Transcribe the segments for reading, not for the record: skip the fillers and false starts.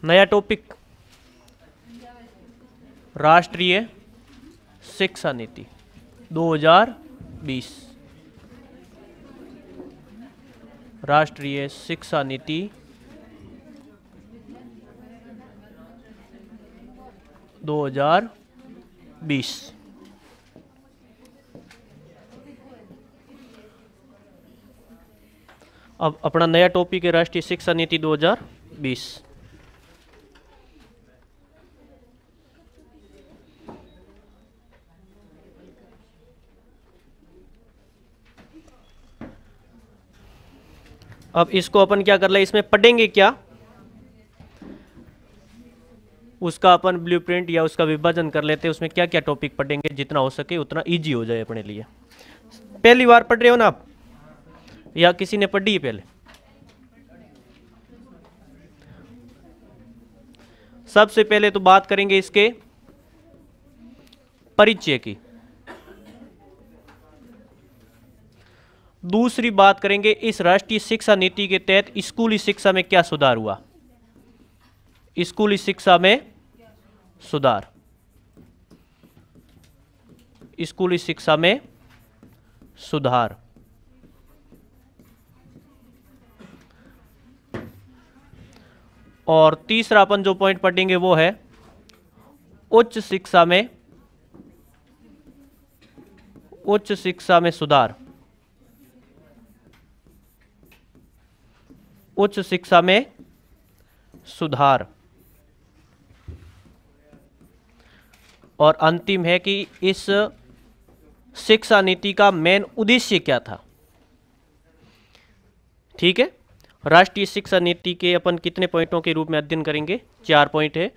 नया टॉपिक राष्ट्रीय शिक्षा नीति 2020। राष्ट्रीय शिक्षा नीति 2020। अब अपना नया टॉपिक है राष्ट्रीय शिक्षा नीति 2020। अब इसको अपन क्या कर ले, इसमें पढ़ेंगे क्या, उसका अपन ब्लूप्रिंट या उसका विभाजन कर लेते हैं। उसमें क्या क्या टॉपिक पढ़ेंगे, जितना हो सके उतना इजी हो जाए अपने लिए। पहली बार पढ़ रहे हो ना आप, या किसी ने पढ़ी है पहले? सबसे पहले तो बात करेंगे इसके परिचय की। दूसरी बात करेंगे इस राष्ट्रीय शिक्षा नीति के तहत स्कूली शिक्षा में क्या सुधार हुआ। स्कूली शिक्षा में सुधार, स्कूली शिक्षा में सुधार। और तीसरा अपन जो पॉइंट पढ़ेंगे वो है उच्च शिक्षा में, उच्च शिक्षा में सुधार, उच्च शिक्षा में सुधार। और अंतिम है कि इस शिक्षा नीति का मेन उद्देश्य क्या था। ठीक है, राष्ट्रीय शिक्षा नीति के अपन कितने पॉइंटों के रूप में अध्ययन करेंगे? 4 पॉइंट है।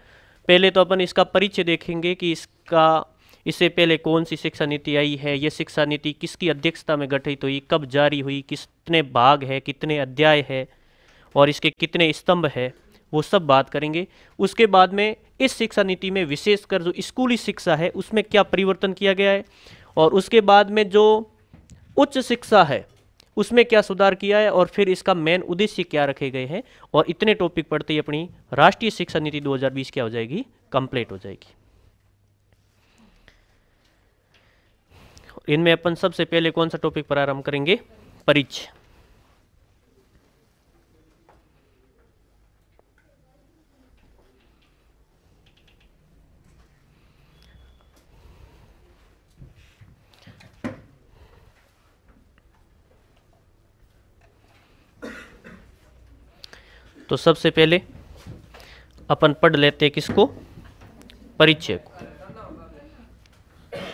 पहले तो अपन इसका परिचय देखेंगे कि इससे पहले कौन सी शिक्षा नीति आई है, यह शिक्षा नीति किसकी अध्यक्षता में गठित हुई, कब जारी हुई, कितने भाग है, कितने अध्याय है और इसके कितने स्तंभ है, वो सब बात करेंगे। उसके बाद में इस शिक्षा नीति में विशेषकर जो स्कूली शिक्षा है उसमें क्या परिवर्तन किया गया है, और उसके बाद में जो उच्च शिक्षा है उसमें क्या सुधार किया है, और फिर इसका मेन उद्देश्य क्या रखे गए हैं। और इतने टॉपिक पढ़ते ही अपनी राष्ट्रीय शिक्षा नीति 2020 क्या हो जाएगी? कंप्लीट हो जाएगी। इनमें अपन सबसे पहले कौन सा टॉपिक प्रारंभ करेंगे? परिचय। तो सबसे पहले अपन पढ़ लेते हैं किसको? परिचय को।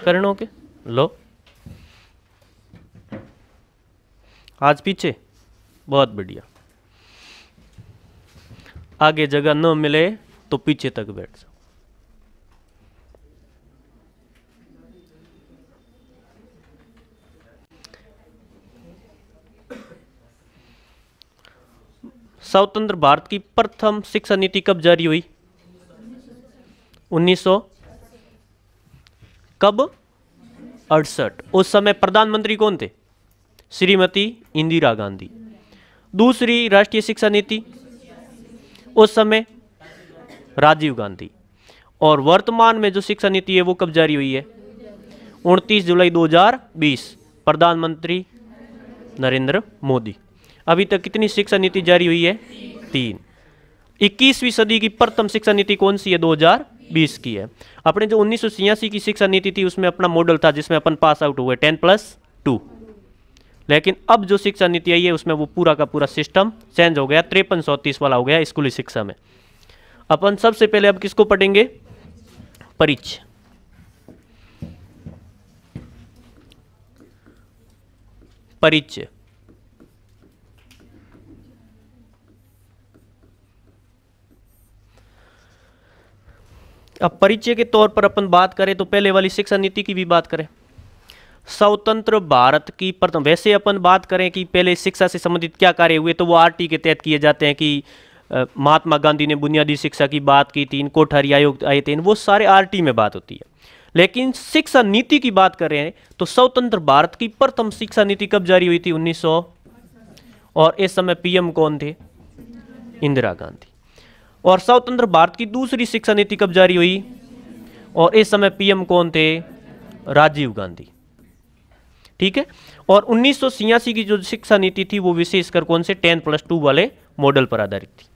करणों के लो आज पीछे, बहुत बढ़िया। आगे जगह न मिले तो पीछे तक बैठ जाओ। स्वतंत्र भारत की प्रथम शिक्षा नीति कब जारी हुई? 1900 कब? 68। उस समय प्रधानमंत्री कौन थे? श्रीमती इंदिरा गांधी। दूसरी राष्ट्रीय शिक्षा नीति उस समय राजीव गांधी। और वर्तमान में जो शिक्षा नीति है वो कब जारी हुई है? 29 जुलाई 2020, प्रधानमंत्री नरेंद्र मोदी। अभी तक कितनी शिक्षा नीति जारी हुई है? 3। 21वीं सदी की प्रथम शिक्षा नीति कौन सी है? 2020 की है। अपने जो 1986 की शिक्षा नीति थी उसमें अपना मॉडल था जिसमें अपन पास आउट हुए 10+2। लेकिन अब जो शिक्षा नीति आई है उसमें वो पूरा का पूरा सिस्टम चेंज हो गया, 53-34 वाला हो गया स्कूली शिक्षा में। अपन सबसे पहले अब किसको पढ़ेंगे? परिचय। परिचय। अब परिचय के तौर पर अपन बात करें तो पहले वाली शिक्षा नीति की भी बात करें। स्वतंत्र भारत की प्रथम, वैसे अपन बात करें कि पहले शिक्षा से संबंधित क्या कार्य हुए तो वो आरटी के तहत किए जाते हैं कि महात्मा गांधी ने बुनियादी शिक्षा की बात की, 3 कोठारी आयोग आए थे, वो सारे आरटी में बात होती है। लेकिन शिक्षा नीति की बात कर रहे हैं तो स्वतंत्र भारत की प्रथम शिक्षा नीति कब जारी हुई थी? 1900। और इस समय पीएम कौन थे? इंदिरा गांधी। और स्वतंत्र भारत की दूसरी शिक्षा नीति कब जारी हुई, और इस समय पीएम कौन थे, राजीव गांधी। ठीक है। और 1986 की जो शिक्षा नीति थी वो विशेषकर कौन से 10+2 वाले मॉडल पर आधारित थी।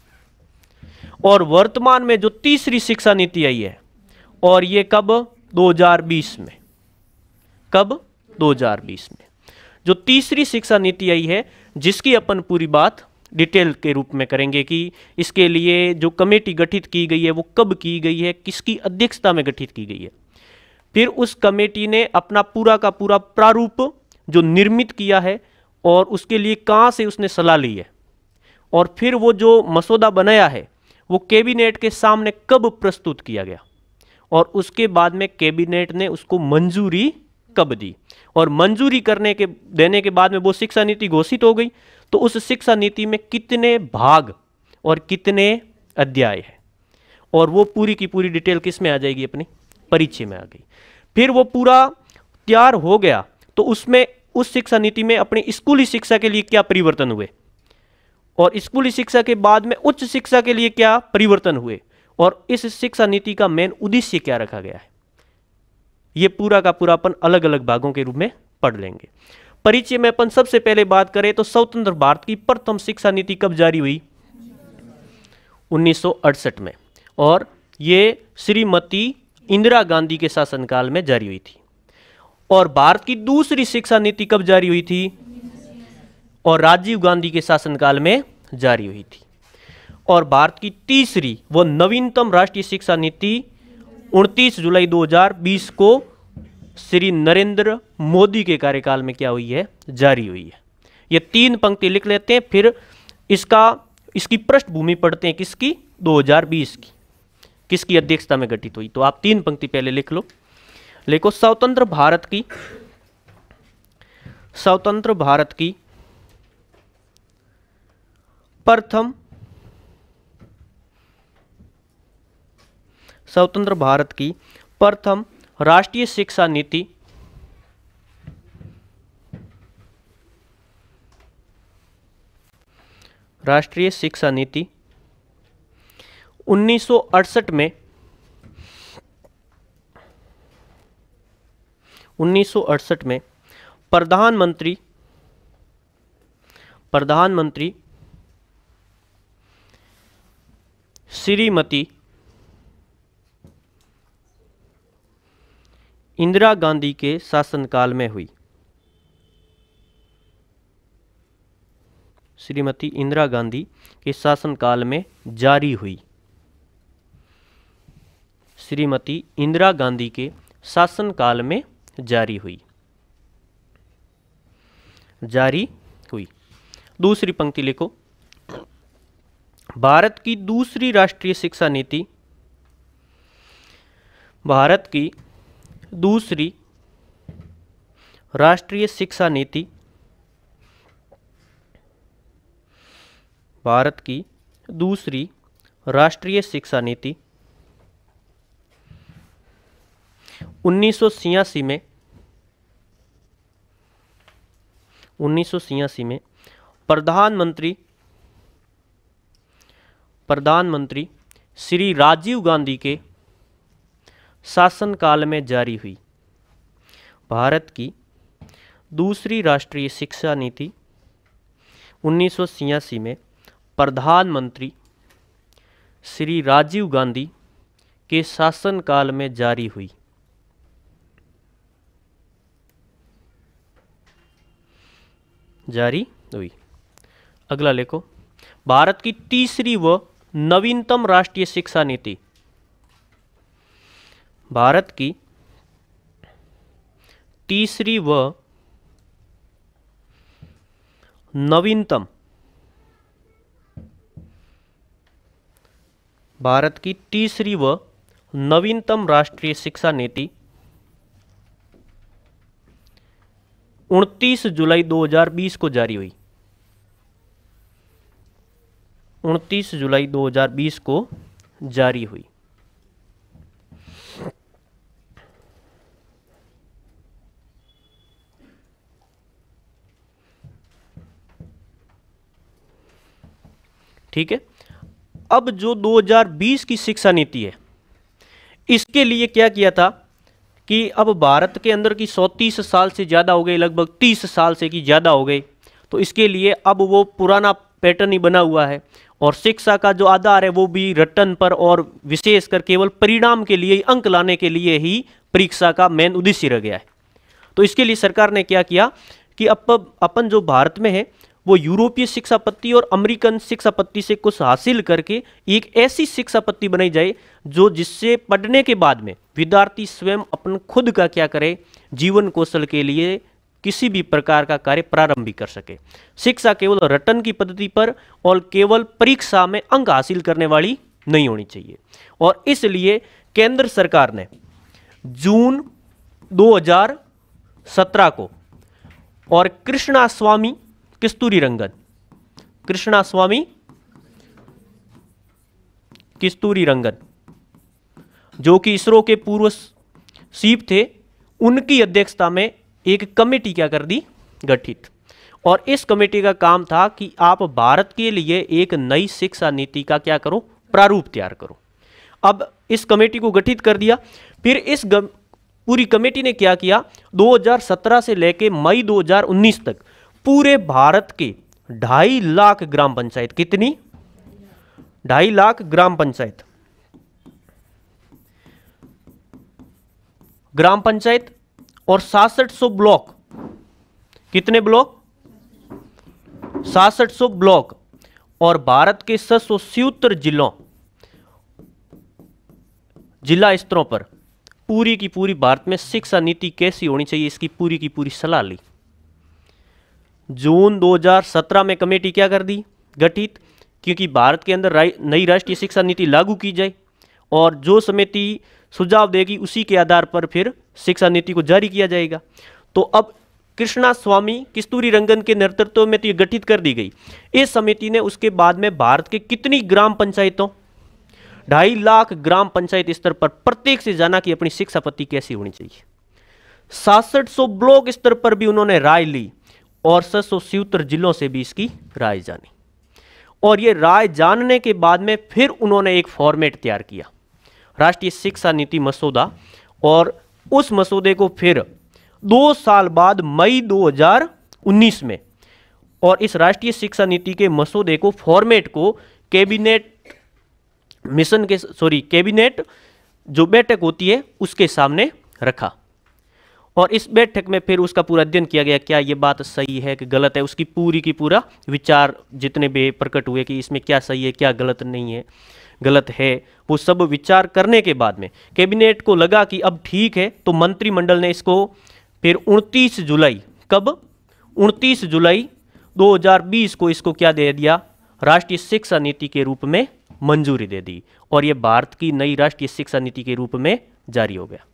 और वर्तमान में जो तीसरी शिक्षा नीति आई है, और ये कब, 2020 में। कब, 2020 में जो तीसरी शिक्षा नीति आई है, जिसकी अपन पूरी बात डिटेल के रूप में करेंगे कि इसके लिए जो कमेटी गठित की गई है वो कब की गई है, किसकी अध्यक्षता में गठित की गई है। फिर उस कमेटी ने अपना पूरा का पूरा प्रारूप जो निर्मित किया है, और उसके लिए कहाँ से उसने सलाह ली है, और फिर वो जो मसौदा बनाया है वो कैबिनेट के सामने कब प्रस्तुत किया गया, और उसके बाद में कैबिनेट ने उसको मंजूरी कब दी, और मंजूरी देने के बाद में वो शिक्षा नीति घोषित हो गई। तो उस शिक्षा नीति में कितने भाग और कितने अध्याय है, और वो पूरी की पूरी डिटेल किस में आ जाएगी, अपनी परिचय में आ गई। फिर वो पूरा तैयार हो गया तो उसमें उस शिक्षा नीति में अपनी स्कूली शिक्षा के लिए क्या परिवर्तन हुए, और स्कूली शिक्षा के बाद में उच्च शिक्षा के लिए क्या परिवर्तन हुए, और इस शिक्षा नीति का मेन उद्देश्य क्या रखा गया है, ये पूरा का पूरा अपन अलग अलग भागों के रूप में पढ़ लेंगे। परिचय में अपन सबसे पहले बात करें तो स्वतंत्र भारत की प्रथम शिक्षा नीति कब जारी हुई, 1968 में, और ये श्रीमती इंदिरा गांधी के शासनकाल में जारी हुई थी। और भारत की दूसरी शिक्षा नीति कब जारी हुई थी, और राजीव गांधी के शासनकाल में जारी हुई थी। और भारत की तीसरी व नवीनतम राष्ट्रीय शिक्षा नीति 29 जुलाई 2020 को श्री नरेंद्र मोदी के कार्यकाल में क्या हुई है, जारी हुई है। ये 3 पंक्ति लिख लेते हैं, फिर इसकी पृष्ठभूमि पढ़ते हैं, किसकी, 2020 की, किसकी अध्यक्षता में गठित हुई। तो आप 3 पंक्ति पहले लिख लो। लिखो, स्वतंत्र भारत की प्रथम राष्ट्रीय शिक्षा नीति राष्ट्रीय शिक्षा नीति 1968 में 1968 में प्रधानमंत्री श्रीमती इंदिरा गांधी के शासनकाल में हुई। श्रीमती इंदिरा गांधी के शासनकाल में जारी हुई। श्रीमती इंदिरा गांधी के शासनकाल में जारी हुई। दूसरी पंक्ति लिखो, भारत की दूसरी राष्ट्रीय शिक्षा नीति भारत की दूसरी राष्ट्रीय शिक्षा नीति 1986 में प्रधानमंत्री श्री राजीव गांधी के शासनकाल में जारी हुई। भारत की दूसरी राष्ट्रीय शिक्षा नीति 1986 में प्रधानमंत्री श्री राजीव गांधी के शासनकाल में जारी हुई। अगला लिखो, भारत की तीसरी व नवीनतम राष्ट्रीय शिक्षा नीति भारत की तीसरी व नवीनतम राष्ट्रीय शिक्षा नीति 29 जुलाई 2020 को जारी हुई। 29 जुलाई 2020 को जारी हुई। ठीक है। अब जो 2020 की शिक्षा नीति है, इसके लिए क्या किया था कि अब भारत के अंदर की 130 साल से ज़्यादा हो गए, लगभग 30 साल से की ज़्यादा हो गई, तो इसके लिए अब वो पुराना पैटर्न ही बना हुआ है और शिक्षा का जो आधार है वो भी रटन पर और विशेषकर केवल परिणाम के लिए, अंक लाने के लिए ही परीक्षा का मेन उद्देश्य रह गया है। तो इसके लिए सरकार ने क्या किया कि अपन जो भारत में है वो यूरोपीय शिक्षा पद्धति और अमेरिकन शिक्षा पद्धति से कुछ हासिल करके एक ऐसी शिक्षा पद्धति बनाई जाए जो जिससे पढ़ने के बाद में विद्यार्थी स्वयं अपन खुद का क्या करे, जीवन कौशल के लिए किसी भी प्रकार का कार्य प्रारंभ भी कर सके। शिक्षा केवल रटन की पद्धति पर और केवल परीक्षा में अंक हासिल करने वाली नहीं होनी चाहिए। और इसलिए केंद्र सरकार ने जून 2017 को और कृष्णास्वामी किस्तूरी रंगन जो कि इसरो के पूर्व चीफ थे, उनकी अध्यक्षता में एक कमेटी क्या कर दी, गठित। और इस कमेटी का काम था कि आप भारत के लिए एक नई शिक्षा नीति का क्या करो, प्रारूप तैयार करो। अब इस कमेटी को गठित कर दिया। फिर इस पूरी कमेटी ने क्या किया, 2017 से लेके मई 2019 तक पूरे भारत के 2.5 लाख ग्राम पंचायत, कितनी, 2.5 लाख ग्राम पंचायत और 6600 ब्लॉक, कितने ब्लॉक, 6600 ब्लॉक और भारत के 777 जिला स्तरों पर पूरी की पूरी भारत में शिक्षा नीति कैसी होनी चाहिए, इसकी पूरी की पूरी सलाह ली। जून 2017 में कमेटी क्या कर दी, गठित, क्योंकि भारत के अंदर नई राष्ट्रीय शिक्षा नीति लागू की जाए और जो समिति सुझाव देगी उसी के आधार पर फिर शिक्षा नीति को जारी किया जाएगा। तो अब कृष्णास्वामी किस्तूरी रंगन के नेतृत्व में तो ये गठित कर दी गई। इस समिति ने उसके बाद में भारत के कितनी ग्राम पंचायतों, 2.5 लाख ग्राम पंचायत स्तर पर प्रत्येक से जाना कि अपनी शिक्षा पद्धति कैसी होनी चाहिए। 6600 ब्लॉक स्तर पर भी उन्होंने राय ली और 777 जिलों से भी इसकी राय जानी। और ये राय जानने के बाद में फिर उन्होंने एक फॉर्मेट तैयार किया, राष्ट्रीय शिक्षा नीति मसौदा, और उस मसौदे को फिर 2 साल बाद मई 2019 में, और इस राष्ट्रीय शिक्षा नीति के मसौदे को, फॉर्मेट को कैबिनेट जो बैठक होती है उसके सामने रखा। और इस बैठक में फिर उसका पूरा अध्ययन किया गया, क्या ये बात सही है कि गलत है, उसकी पूरी की पूरा विचार जितने भी प्रकट हुए कि इसमें क्या सही है क्या गलत नहीं है, गलत है, वो सब विचार करने के बाद में कैबिनेट को लगा कि अब ठीक है, तो मंत्रिमंडल ने इसको फिर 29 जुलाई, कब, 29 जुलाई 2020 को इसको क्या दे दिया, राष्ट्रीय शिक्षा नीति के रूप में मंजूरी दे दी और ये भारत की नई राष्ट्रीय शिक्षा नीति के रूप में जारी हो गया।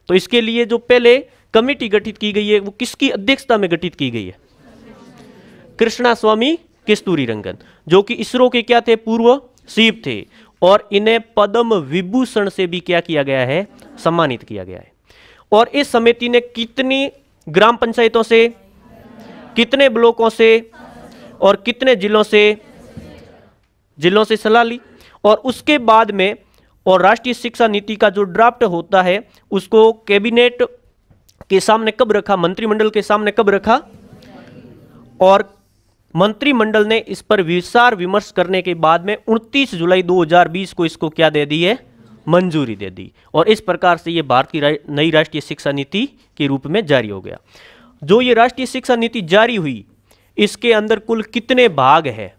तो इसके लिए जो पहले कमेटी गठित की गई है वो किसकी अध्यक्षता में गठित की गई है, कृष्णास्वामी किस्तूरी रंगन, जो कि इसरो के क्या थे, पूर्व चीफ थे, और इन्हें पद्म विभूषण से भी क्या किया गया है, सम्मानित किया गया है। और इस समिति ने कितनी ग्राम पंचायतों से, कितने ब्लॉकों से और कितने जिलों से सलाह ली, और उसके बाद में, और राष्ट्रीय शिक्षा नीति का जो ड्राफ्ट होता है उसको कैबिनेट के सामने कब रखा, मंत्रिमंडल के सामने कब रखा, और मंत्रिमंडल ने इस पर विचार विमर्श करने के बाद में 29 जुलाई 2020 को इसको क्या दे दी है, मंजूरी दे दी। और इस प्रकार से ये भारत की नई राष्ट्रीय शिक्षा नीति के रूप में जारी हो गया। जो ये राष्ट्रीय शिक्षा नीति जारी हुई, इसके अंदर कुल कितने भाग है,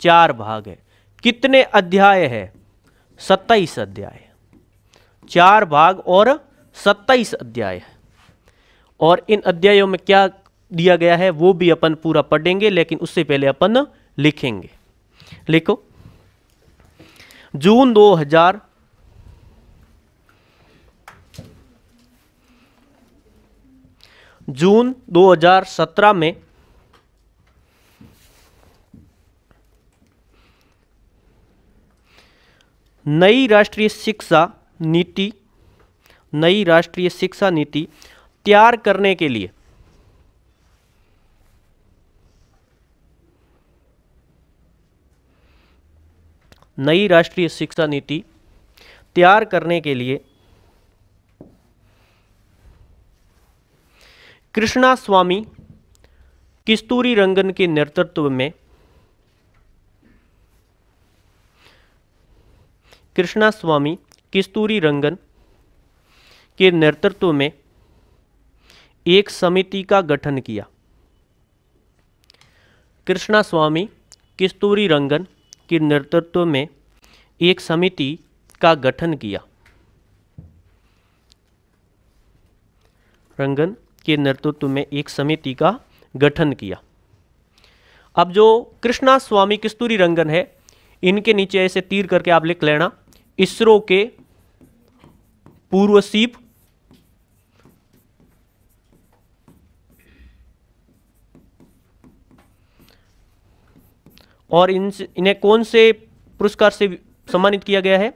4 भाग है। कितने अध्याय है, 27 अध्याय, 4 भाग और 27 अध्याय है। और इन अध्यायों में क्या दिया गया है वो भी अपन पूरा पढ़ेंगे, लेकिन उससे पहले अपन लिखेंगे। लिखो, जून 2017 में नई राष्ट्रीय शिक्षा नीति तैयार करने के लिए नई राष्ट्रीय शिक्षा नीति तैयार करने के लिए कृष्णास्वामी कस्तूरीरंगन के नेतृत्व में कृष्णास्वामी कस्तूरीरंगन के नेतृत्व में एक समिति का गठन किया। कृष्णास्वामी कस्तूरीरंगन के नेतृत्व में एक समिति का गठन किया। रंगन के नेतृत्व में एक समिति का गठन किया। अब जो कृष्णास्वामी कस्तूरीरंगन है, इनके नीचे ऐसे तीर करके आप लिख लेना, इसरो के पूर्व चीफ और इन्हें कौन से पुरस्कार से सम्मानित किया गया है?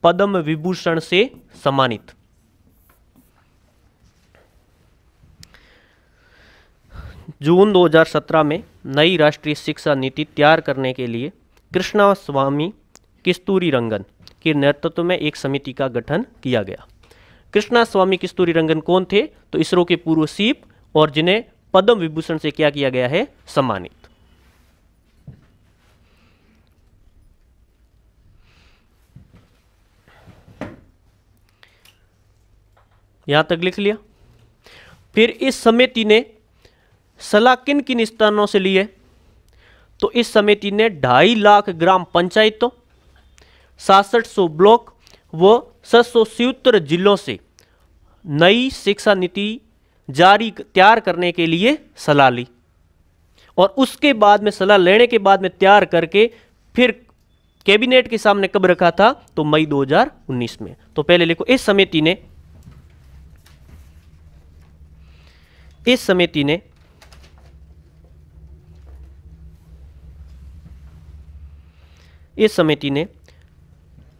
पद्म विभूषण से सम्मानित। जून 2017 में नई राष्ट्रीय शिक्षा नीति तैयार करने के लिए कृष्णास्वामी कस्तूरीरंगन के नेतृत्व में एक समिति का गठन किया गया। कृष्णास्वामी कस्तूरीरंगन कौन थे? तो इसरो के पूर्व चीफ और जिन्हें पद्म विभूषण से क्या किया गया है? सम्मानित। यहां तक लिख लिया। फिर इस समिति ने सलाह किन किन स्थानों से ली है? तो इस समिति ने 2.5 लाख ग्राम पंचायतों, 6700 ब्लॉक व 777 जिलों से नई शिक्षा नीति तैयार करने के लिए सलाह ली और उसके बाद में सलाह लेने के बाद में तैयार करके फिर कैबिनेट के सामने कब रखा था? तो मई 2019 में। तो पहले लिखो, इस समिति ने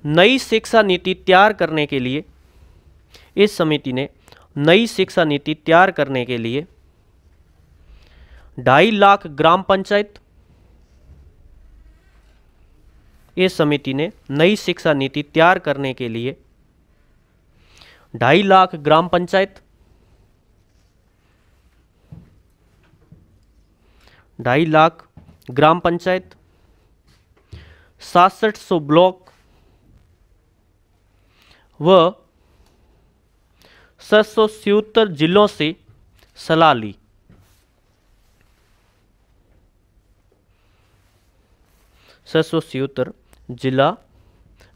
नई शिक्षा नीति तैयार करने के लिए 2.5 लाख ग्राम पंचायत, इस समिति ने नई शिक्षा नीति तैयार करने के लिए 2.5 लाख ग्राम पंचायत, 2.5 लाख ग्राम पंचायत, 6700 ब्लॉक व 777 जिलों से सलाह ली।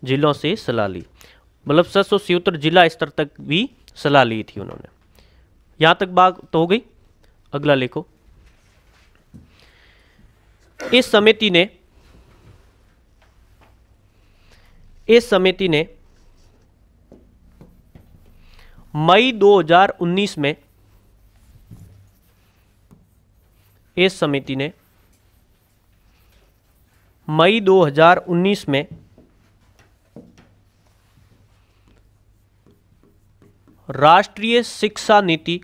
जिलों से सलाह ली, मतलब 777 जिला स्तर तक भी सलाह ली थी उन्होंने। यहां तक बात तो हो गई। अगला लिखो, इस समिति ने मई 2019 में राष्ट्रीय शिक्षा नीति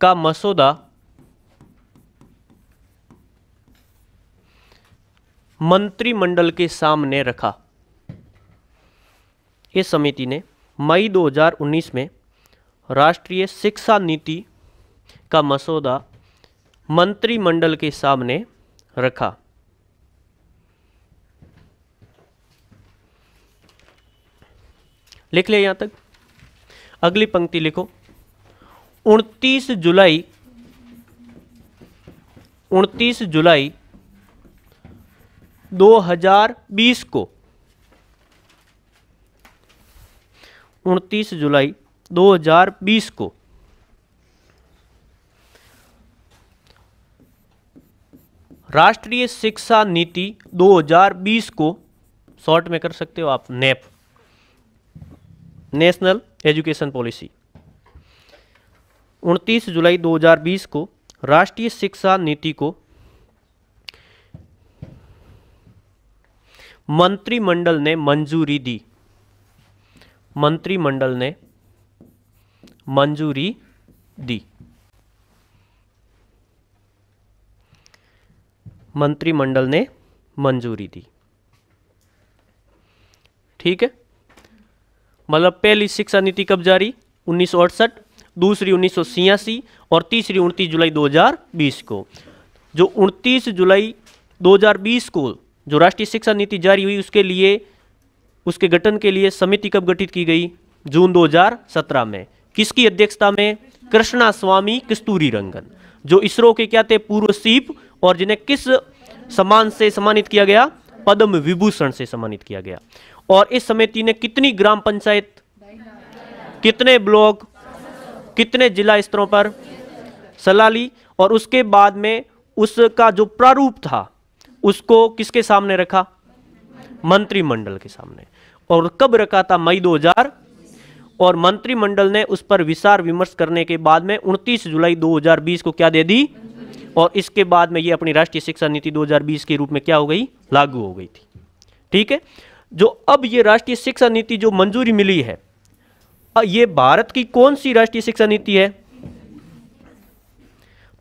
का मसौदा मंत्रिमंडल के सामने रखा। इस समिति ने मई 2019 में राष्ट्रीय शिक्षा नीति का मसौदा मंत्रिमंडल के सामने रखा। लिख ले यहां तक। अगली पंक्ति लिखो, 29 जुलाई 2020 को 29 जुलाई 2020 को राष्ट्रीय शिक्षा नीति 2020 को शॉर्ट में कर सकते हो आप नेप, नेशनल एजुकेशन पॉलिसी। 29 जुलाई 2020 को राष्ट्रीय शिक्षा नीति को मंत्रिमंडल ने मंजूरी दी। मंत्रिमंडल ने मंजूरी दी। मंत्रिमंडल ने मंजूरी दी। ठीक है, मतलब पहली शिक्षा नीति कब जारी? 1968, दूसरी 1986 और तीसरी 29 जुलाई 2020 को। जो 29 जुलाई 2020 को जो राष्ट्रीय शिक्षा नीति जारी हुई, उसके लिए, उसके गठन के लिए समिति कब गठित की गई? जून 2017 में। किसकी अध्यक्षता में? कृष्णा स्वामी कस्तूरीरंगन, जो इसरो के क्या थे? पूर्व चीफ, और जिन्हें किस सम्मान से सम्मानित किया गया? पद्म विभूषण से सम्मानित किया गया। और इस समिति ने कितनी ग्राम पंचायत, कितने ब्लॉक, कितने जिला स्तरों पर सलाह ली, और उसके बाद में उसका जो प्रारूप था उसको किसके सामने रखा? मंत्रिमंडल के सामने। और कब रखा था? मई 2000। और मंत्रिमंडल ने उस पर विचार विमर्श करने के बाद में 29 जुलाई 2020 को क्या दे दी? और इसके बाद में ये अपनी राष्ट्रीय शिक्षा नीति 2020 के रूप में क्या हो गई? लागू हो गई थी। ठीक है, जो अब ये राष्ट्रीय शिक्षा नीति जो मंजूरी मिली है, ये भारत की कौन सी राष्ट्रीय शिक्षा नीति है?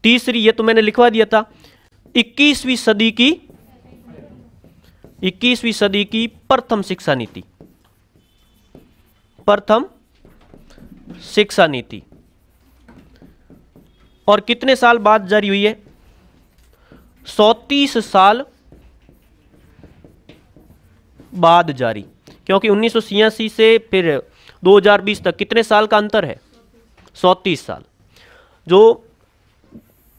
तीसरी, ये तो मैंने लिखवा दिया था। 21वीं सदी की प्रथम शिक्षा नीति, प्रथम शिक्षा नीति। और कितने साल बाद जारी हुई है? 34 साल बाद जारी, क्योंकि 1986 से फिर 2020 तक कितने साल का अंतर है? 34 साल। जो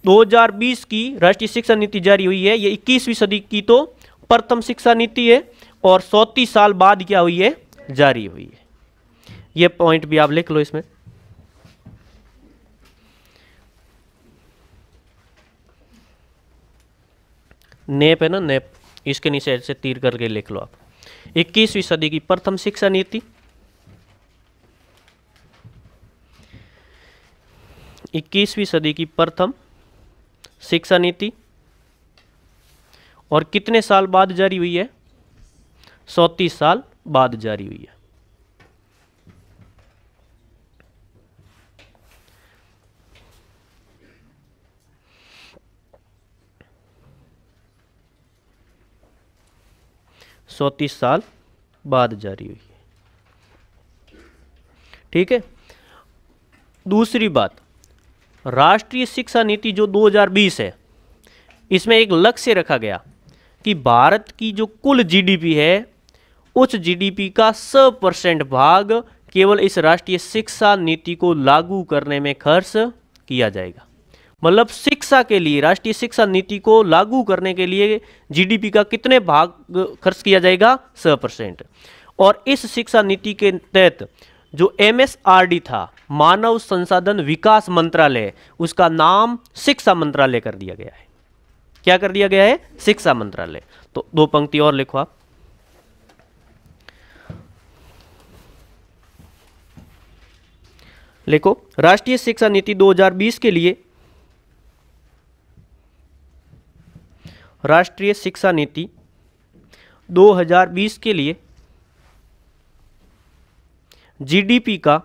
2020 की राष्ट्रीय शिक्षा नीति जारी हुई है, ये 21वीं सदी की तो प्रथम शिक्षा नीति है, और 34 साल बाद क्या हुई है? जारी हुई है। ये पॉइंट भी आप लिख लो इसमें। नेप है ना, नेप, इसके नीचे ऐसे तीर करके लिख लो आप। 21वीं सदी की प्रथम शिक्षा नीति, 21वीं सदी की प्रथम शिक्षा नीति, और कितने साल बाद जारी हुई है? 34 साल बाद जारी हुई है। साल बाद जारी हुई है। ठीक है, दूसरी बात, राष्ट्रीय शिक्षा नीति जो 2020 है, इसमें एक लक्ष्य रखा गया कि भारत की जो कुल जीडीपी है, उस जीडीपी का 100% भाग केवल इस राष्ट्रीय शिक्षा नीति को लागू करने में खर्च किया जाएगा। मतलब शिक्षा के लिए, राष्ट्रीय शिक्षा नीति को लागू करने के लिए जीडीपी का कितने भाग खर्च किया जाएगा? 100%। और इस शिक्षा नीति के तहत जो MSRD था, मानव संसाधन विकास मंत्रालय, उसका नाम शिक्षा मंत्रालय कर दिया गया है। क्या कर दिया गया है? शिक्षा मंत्रालय। तो 2 पंक्ति और लिखो आप। लिखो, राष्ट्रीय शिक्षा नीति 2020 के लिए, राष्ट्रीय शिक्षा नीति 2020 के लिए जीडीपी का,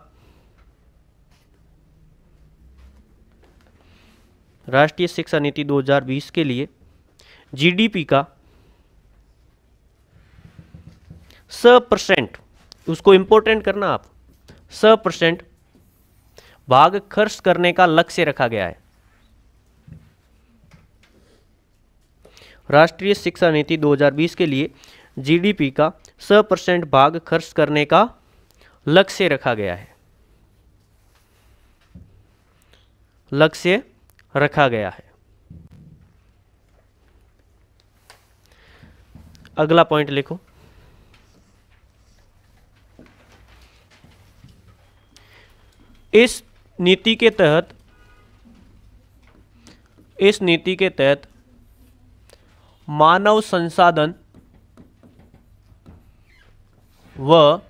राष्ट्रीय शिक्षा नीति 2020 के लिए जीडीपी का 100%, उसको इंपॉर्टेंट करना आप, 100% भाग खर्च करने का लक्ष्य रखा गया है। राष्ट्रीय शिक्षा नीति 2020 के लिए जीडीपी का 100% भाग खर्च करने का लक्ष्य रखा गया है, लक्ष्य रखा गया है। अगला पॉइंट लिखो, इस नीति के तहत मानव संसाधन व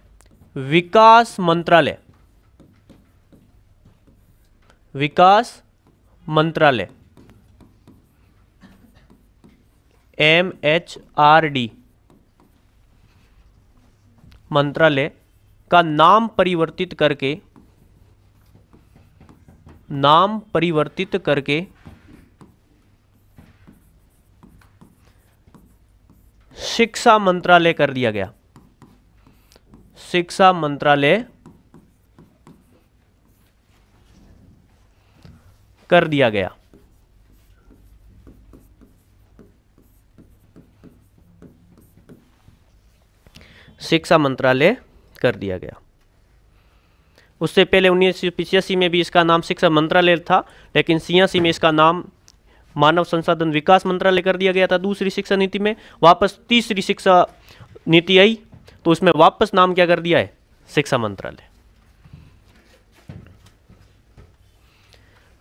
विकास मंत्रालय MHRD मंत्रालय का नाम परिवर्तित करके शिक्षा मंत्रालय कर दिया गया। शिक्षा मंत्रालय कर दिया गया। शिक्षा मंत्रालय कर दिया गया। उससे पहले 1985 में भी इसका नाम शिक्षा मंत्रालय था, लेकिन 86 में इसका नाम मानव संसाधन विकास मंत्रालय कर दिया गया था। दूसरी शिक्षा नीति में वापस तीसरी शिक्षा नीति आई तो उसमें वापस नाम क्या कर दिया है, शिक्षा मंत्रालय।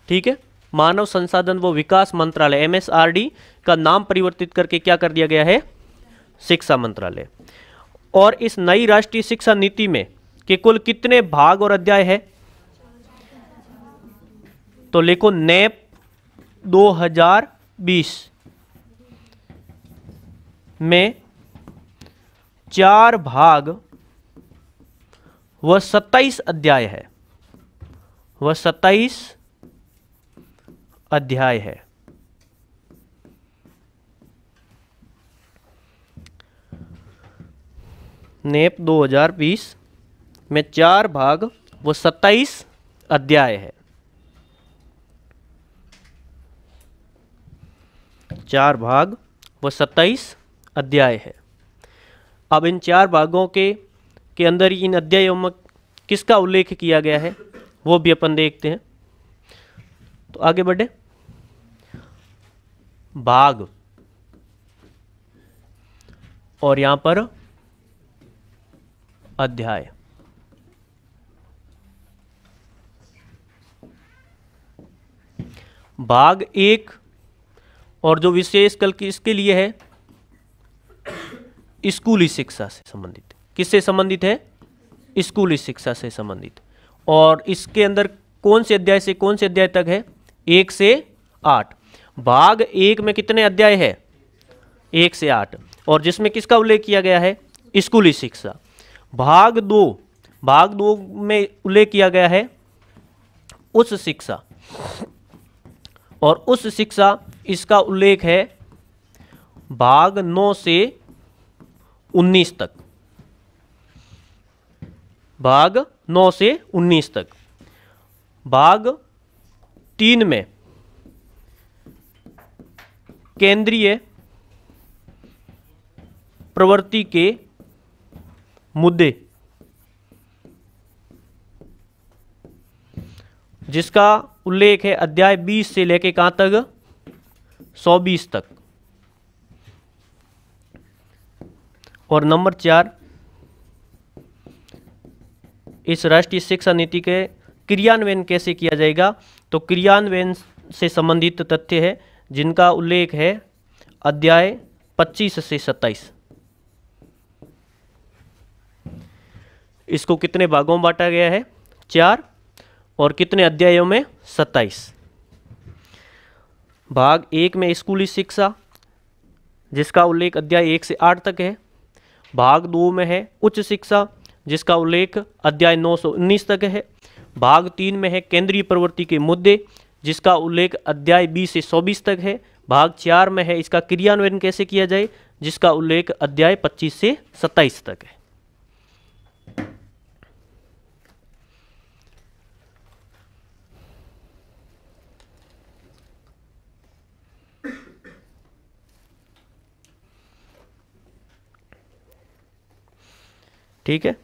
ठीक है, मानव संसाधन व विकास मंत्रालय MSRD का नाम परिवर्तित करके क्या कर दिया गया है, शिक्षा मंत्रालय। और इस नई राष्ट्रीय शिक्षा नीति में कि कुल कितने भाग और अध्याय है, तो लिखो नेप 2020 में 4 भाग व 27 अध्याय है, वह 27 अध्याय है। नेप 2020 में 4 भाग व 27 अध्याय है। 4 भाग व 27 अध्याय है। अब इन 4 भागों के अंदर इन अध्यायों में किसका उल्लेख किया गया है वो भी अपन देखते हैं। तो आगे बढ़े। भाग और यहां पर अध्याय। भाग 1 और जो विशेष कल की इसके लिए है स्कूली शिक्षा से संबंधित। किससे संबंधित है, स्कूली शिक्षा से संबंधित। और इसके अंदर कौन से अध्याय से कौन से अध्याय तक है, 1 से 8। भाग 1 में कितने अध्याय है, 1 से 8, और जिसमें किसका उल्लेख किया गया है, स्कूली शिक्षा। भाग 2 में उल्लेख किया गया है उच्च शिक्षा, और उच्च शिक्षा इसका उल्लेख है भाग 9 से 19 तक। भाग 9 से 19 तक। भाग 3 में केंद्रीय प्रवृत्ति के मुद्दे, जिसका उल्लेख है अध्याय 20 से लेके कहां तक, 120 तक। और नंबर 4, इस राष्ट्रीय शिक्षा नीति के क्रियान्वयन कैसे किया जाएगा, तो क्रियान्वयन से संबंधित तथ्य है जिनका उल्लेख है अध्याय 25 से 27। इसको कितने भागों में बांटा गया है, 4, और कितने अध्यायों में, 27। भाग 1 में स्कूली शिक्षा जिसका उल्लेख अध्याय 1 से 8 तक है। भाग 2 में है उच्च शिक्षा जिसका उल्लेख अध्याय 9 से 19 तक है। भाग 3 में है केंद्रीय प्रवृत्ति के मुद्दे जिसका उल्लेख अध्याय 20 से 24 तक है। भाग 4 में है इसका क्रियान्वयन कैसे किया जाए जिसका उल्लेख अध्याय 25 से 27 तक है। ठीक है,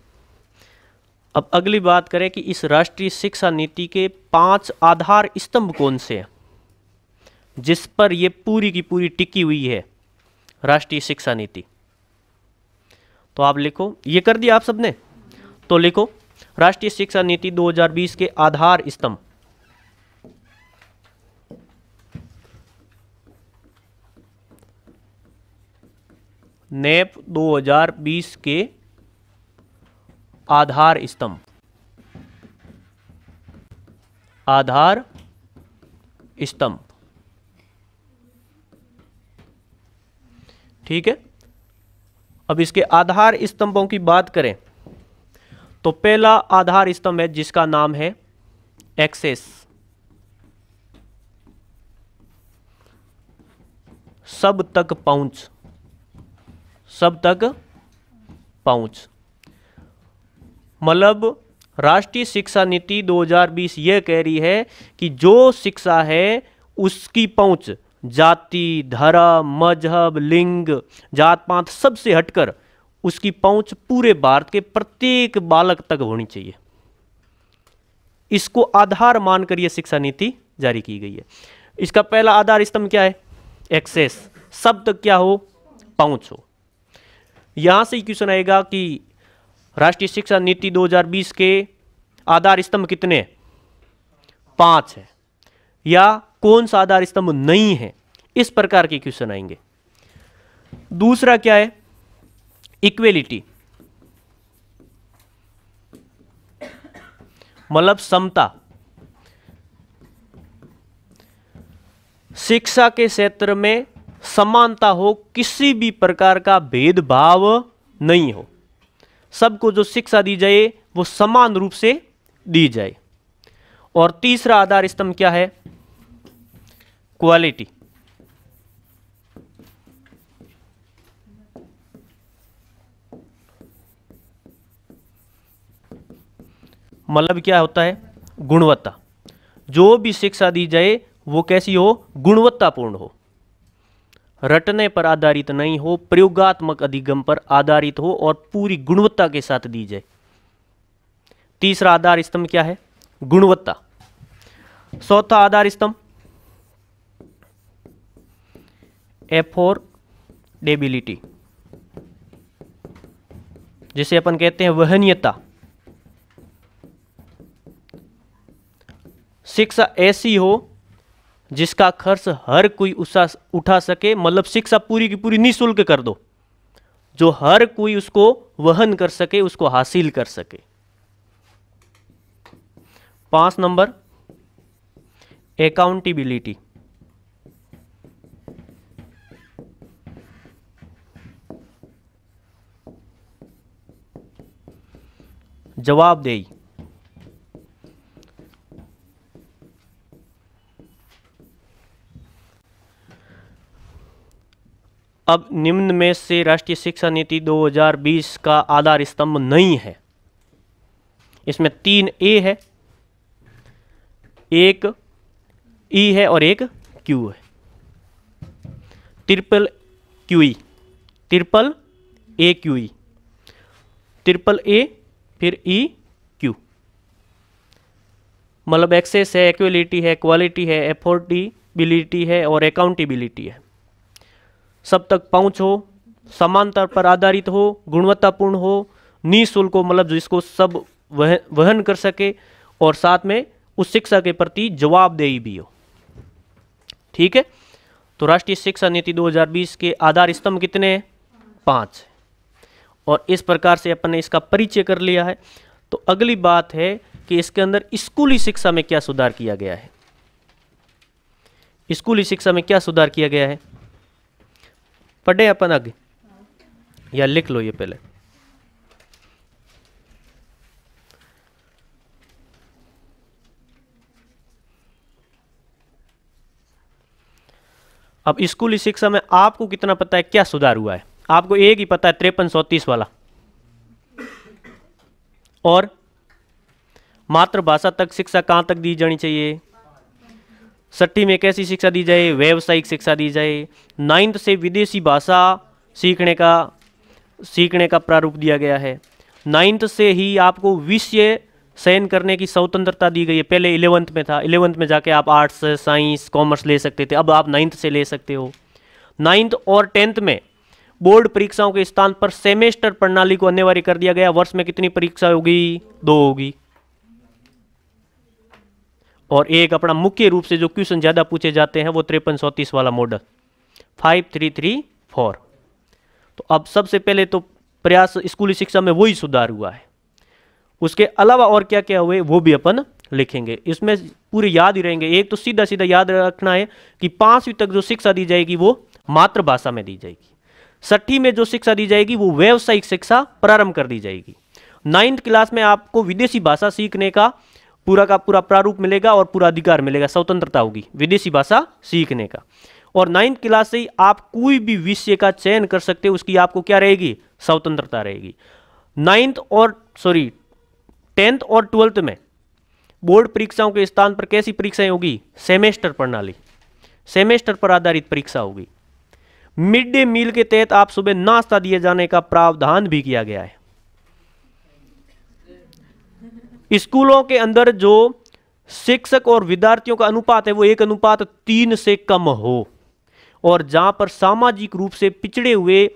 अब अगली बात करें कि इस राष्ट्रीय शिक्षा नीति के 5 आधार स्तंभ कौन से हैं जिस पर यह पूरी की पूरी टिकी हुई है राष्ट्रीय शिक्षा नीति। तो आप लिखो, ये कर दिया आप सबने, तो लिखो राष्ट्रीय शिक्षा नीति 2020 के आधार स्तंभ। नेप 2020 के आधार स्तंभ। आधार स्तंभ। ठीक है, अब इसके आधार स्तंभों की बात करें तो पहला आधार स्तंभ है जिसका नाम है एक्सेस, सब तक पहुंच। सब तक पहुंच। मतलब राष्ट्रीय शिक्षा नीति 2020 यह कह रही है कि जो शिक्षा है उसकी पहुंच जाति, धर्म, मजहब, लिंग, जात पात सबसे हटकर उसकी पहुंच पूरे भारत के प्रत्येक बालक तक होनी चाहिए। इसको आधार मानकर यह शिक्षा नीति जारी की गई है। इसका पहला आधार स्तंभ क्या है? एक्सेस, सब तक क्या हो? पहुंच हो। यहां से क्वेश्चन आएगा कि राष्ट्रीय शिक्षा नीति 2020 के आधार स्तंभ कितने हैं? 5 है, या कौन सा आधार स्तंभ नहीं है? इस प्रकार के क्वेश्चन आएंगे। दूसरा क्या है? इक्वेलिटी, मतलब समता। शिक्षा के क्षेत्र में समानता हो, किसी भी प्रकार का भेदभाव नहीं हो, सबको जो शिक्षा दी जाए वो समान रूप से दी जाए। और तीसरा आधार स्तंभ क्या है? क्वालिटी। मतलब क्या होता है? गुणवत्ता। जो भी शिक्षा दी जाए वो कैसी हो? गुणवत्तापूर्ण हो, रटने पर आधारित नहीं हो, प्रयोगात्मक अधिगम पर आधारित हो और पूरी गुणवत्ता के साथ दी जाए। तीसरा आधार स्तंभ क्या है? गुणवत्ता। चौथा आधार स्तंभ एफोर्डेबिलिटी, जिसे अपन कहते हैं वहनीयता। शिक्षा ऐसी हो जिसका खर्च हर कोई उठा सके, मतलब शिक्षा पूरी की पूरी निःशुल्क कर दो, जो हर कोई उसको वहन कर सके, उसको हासिल कर सके। 5 नंबर अकाउंटेबिलिटी, जवाबदेही। अब निम्न में से राष्ट्रीय शिक्षा नीति 2020 का आधार स्तंभ नहीं है। इसमें 3 ए है, एक ई है और एक क्यू है। Triple QE, triple A QE, triple A फिर ई क्यू। मतलब एक्सेस है, इक्वलिटी है, क्वालिटी है, एफोर्डेबिलिटी है और अकाउंटेबिलिटी है। सब तक पहुंच हो, समानता पर आधारित हो, गुणवत्तापूर्ण हो, निःशुल्क हो, मतलब जिसको सब वहन कर सके, और साथ में उस शिक्षा के प्रति जवाबदेही भी हो। ठीक है, तो राष्ट्रीय शिक्षा नीति 2020 के आधार स्तंभ कितने हैं? 5। और इस प्रकार से अपन ने इसका परिचय कर लिया है। तो अगली बात है कि इसके अंदर स्कूली शिक्षा में क्या सुधार किया गया है। स्कूली शिक्षा में क्या सुधार किया गया है? पढ़े अपन आगे, या लिख लो ये पहले। अब स्कूली शिक्षा में आपको कितना पता है क्या सुधार हुआ है? आपको एक ही पता है, 53-34 वाला। और मातृभाषा तक शिक्षा कहां तक दी जानी चाहिए? 6ठी में कैसी शिक्षा दी जाए? व्यावसायिक शिक्षा दी जाए। 9th से विदेशी भाषा सीखने का प्रारूप दिया गया है। 9th से ही आपको विषय चयन करने की स्वतंत्रता दी गई है। पहले 11th में था, 11th में जाके आप आर्ट्स, साइंस, कॉमर्स ले सकते थे, अब आप 9th से ले सकते हो। 9th और 10th में बोर्ड परीक्षाओं के स्थान पर सेमेस्टर प्रणाली को अनिवार्य कर दिया गया। वर्ष में कितनी परीक्षा होगी? 2 होगी। और एक अपना मुख्य रूप से जो क्वेश्चन ज्यादा पूछे जाते हैं वो 53-34 वाला मॉडल 5334। तो अब सबसे पहले तो प्रयास स्कूली शिक्षा में वही सुधार हुआ है। उसके अलावा और क्या क्या हुए वो भी अपन लिखेंगे। इसमें पूरे याद ही रहेंगे। एक तो सीधा सीधा याद रखना है कि 5वीं तक जो शिक्षा दी जाएगी वो मातृभाषा में दी जाएगी। 6ठी में जो शिक्षा दी जाएगी वो व्यावसायिक शिक्षा प्रारंभ कर दी जाएगी। 9th क्लास में आपको विदेशी भाषा सीखने का पूरा प्रारूप मिलेगा और पूरा अधिकार मिलेगा, स्वतंत्रता होगी विदेशी भाषा सीखने का। और 9th क्लास से ही आप कोई भी विषय का चयन कर सकते हो, उसकी आपको क्या रहेगी, स्वतंत्रता रहेगी। 10th और 12th में बोर्ड परीक्षाओं के स्थान पर कैसी परीक्षाएं होगी, सेमेस्टर प्रणाली, सेमेस्टर पर आधारित परीक्षा होगी। मिड डे मील के तहत आप सुबह नाश्ता दिए जाने का प्रावधान भी किया गया है। स्कूलों के अंदर जो शिक्षक और विद्यार्थियों का अनुपात है वो 1:3 से कम हो, और जहां पर सामाजिक रूप से पिछड़े हुए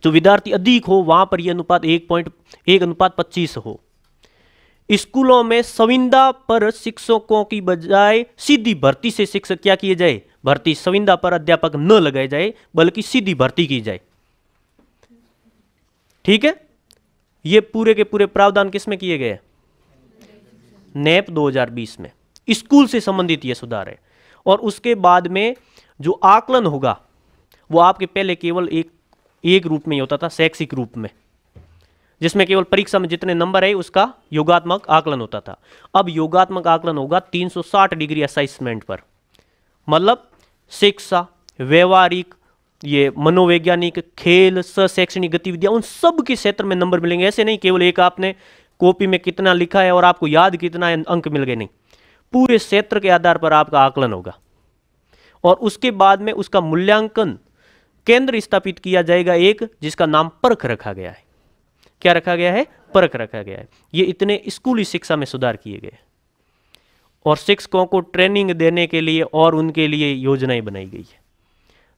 जो विद्यार्थी अधिक हो वहां पर यह अनुपात 1:25 हो। स्कूलों में संविदा पर शिक्षकों की बजाय सीधी भर्ती से शिक्षक क्या किए जाए, भर्ती, संविदा पर अध्यापक न लगाए जाए बल्कि सीधी भर्ती की जाए। ठीक है, ये पूरे के पूरे प्रावधान किसमें किए गए, नेप 2020 में। स्कूल से संबंधित यह सुधार है। और उसके बाद में जो आकलन होगा वो आपके पहले केवल एक रूप में ही होता था, शैक्षिक रूप में, जिसमें केवल परीक्षा में जितने नंबर है उसका योगात्मक आकलन होता था। अब योगात्मक आकलन होगा 360 डिग्री असेसमेंट पर, मतलब शिक्षा, व्यवहारिक, ये मनोवैज्ञानिक, खेल, शैक्षणिक गतिविधियां, उन सब के क्षेत्र में नंबर मिलेंगे। ऐसे नहीं केवल एक आपने कॉपी में कितना लिखा है और आपको याद कितना है अंक मिल गए, नहीं, पूरे क्षेत्र के आधार पर आपका आकलन होगा। और उसके बाद में उसका मूल्यांकन केंद्र स्थापित किया जाएगा एक, जिसका नाम परख रखा गया है। क्या रखा गया है, परख रखा गया है। ये इतने स्कूली शिक्षा में सुधार किए गए और शिक्षकों को ट्रेनिंग देने के लिए और उनके लिए योजनाएं बनाई गई है,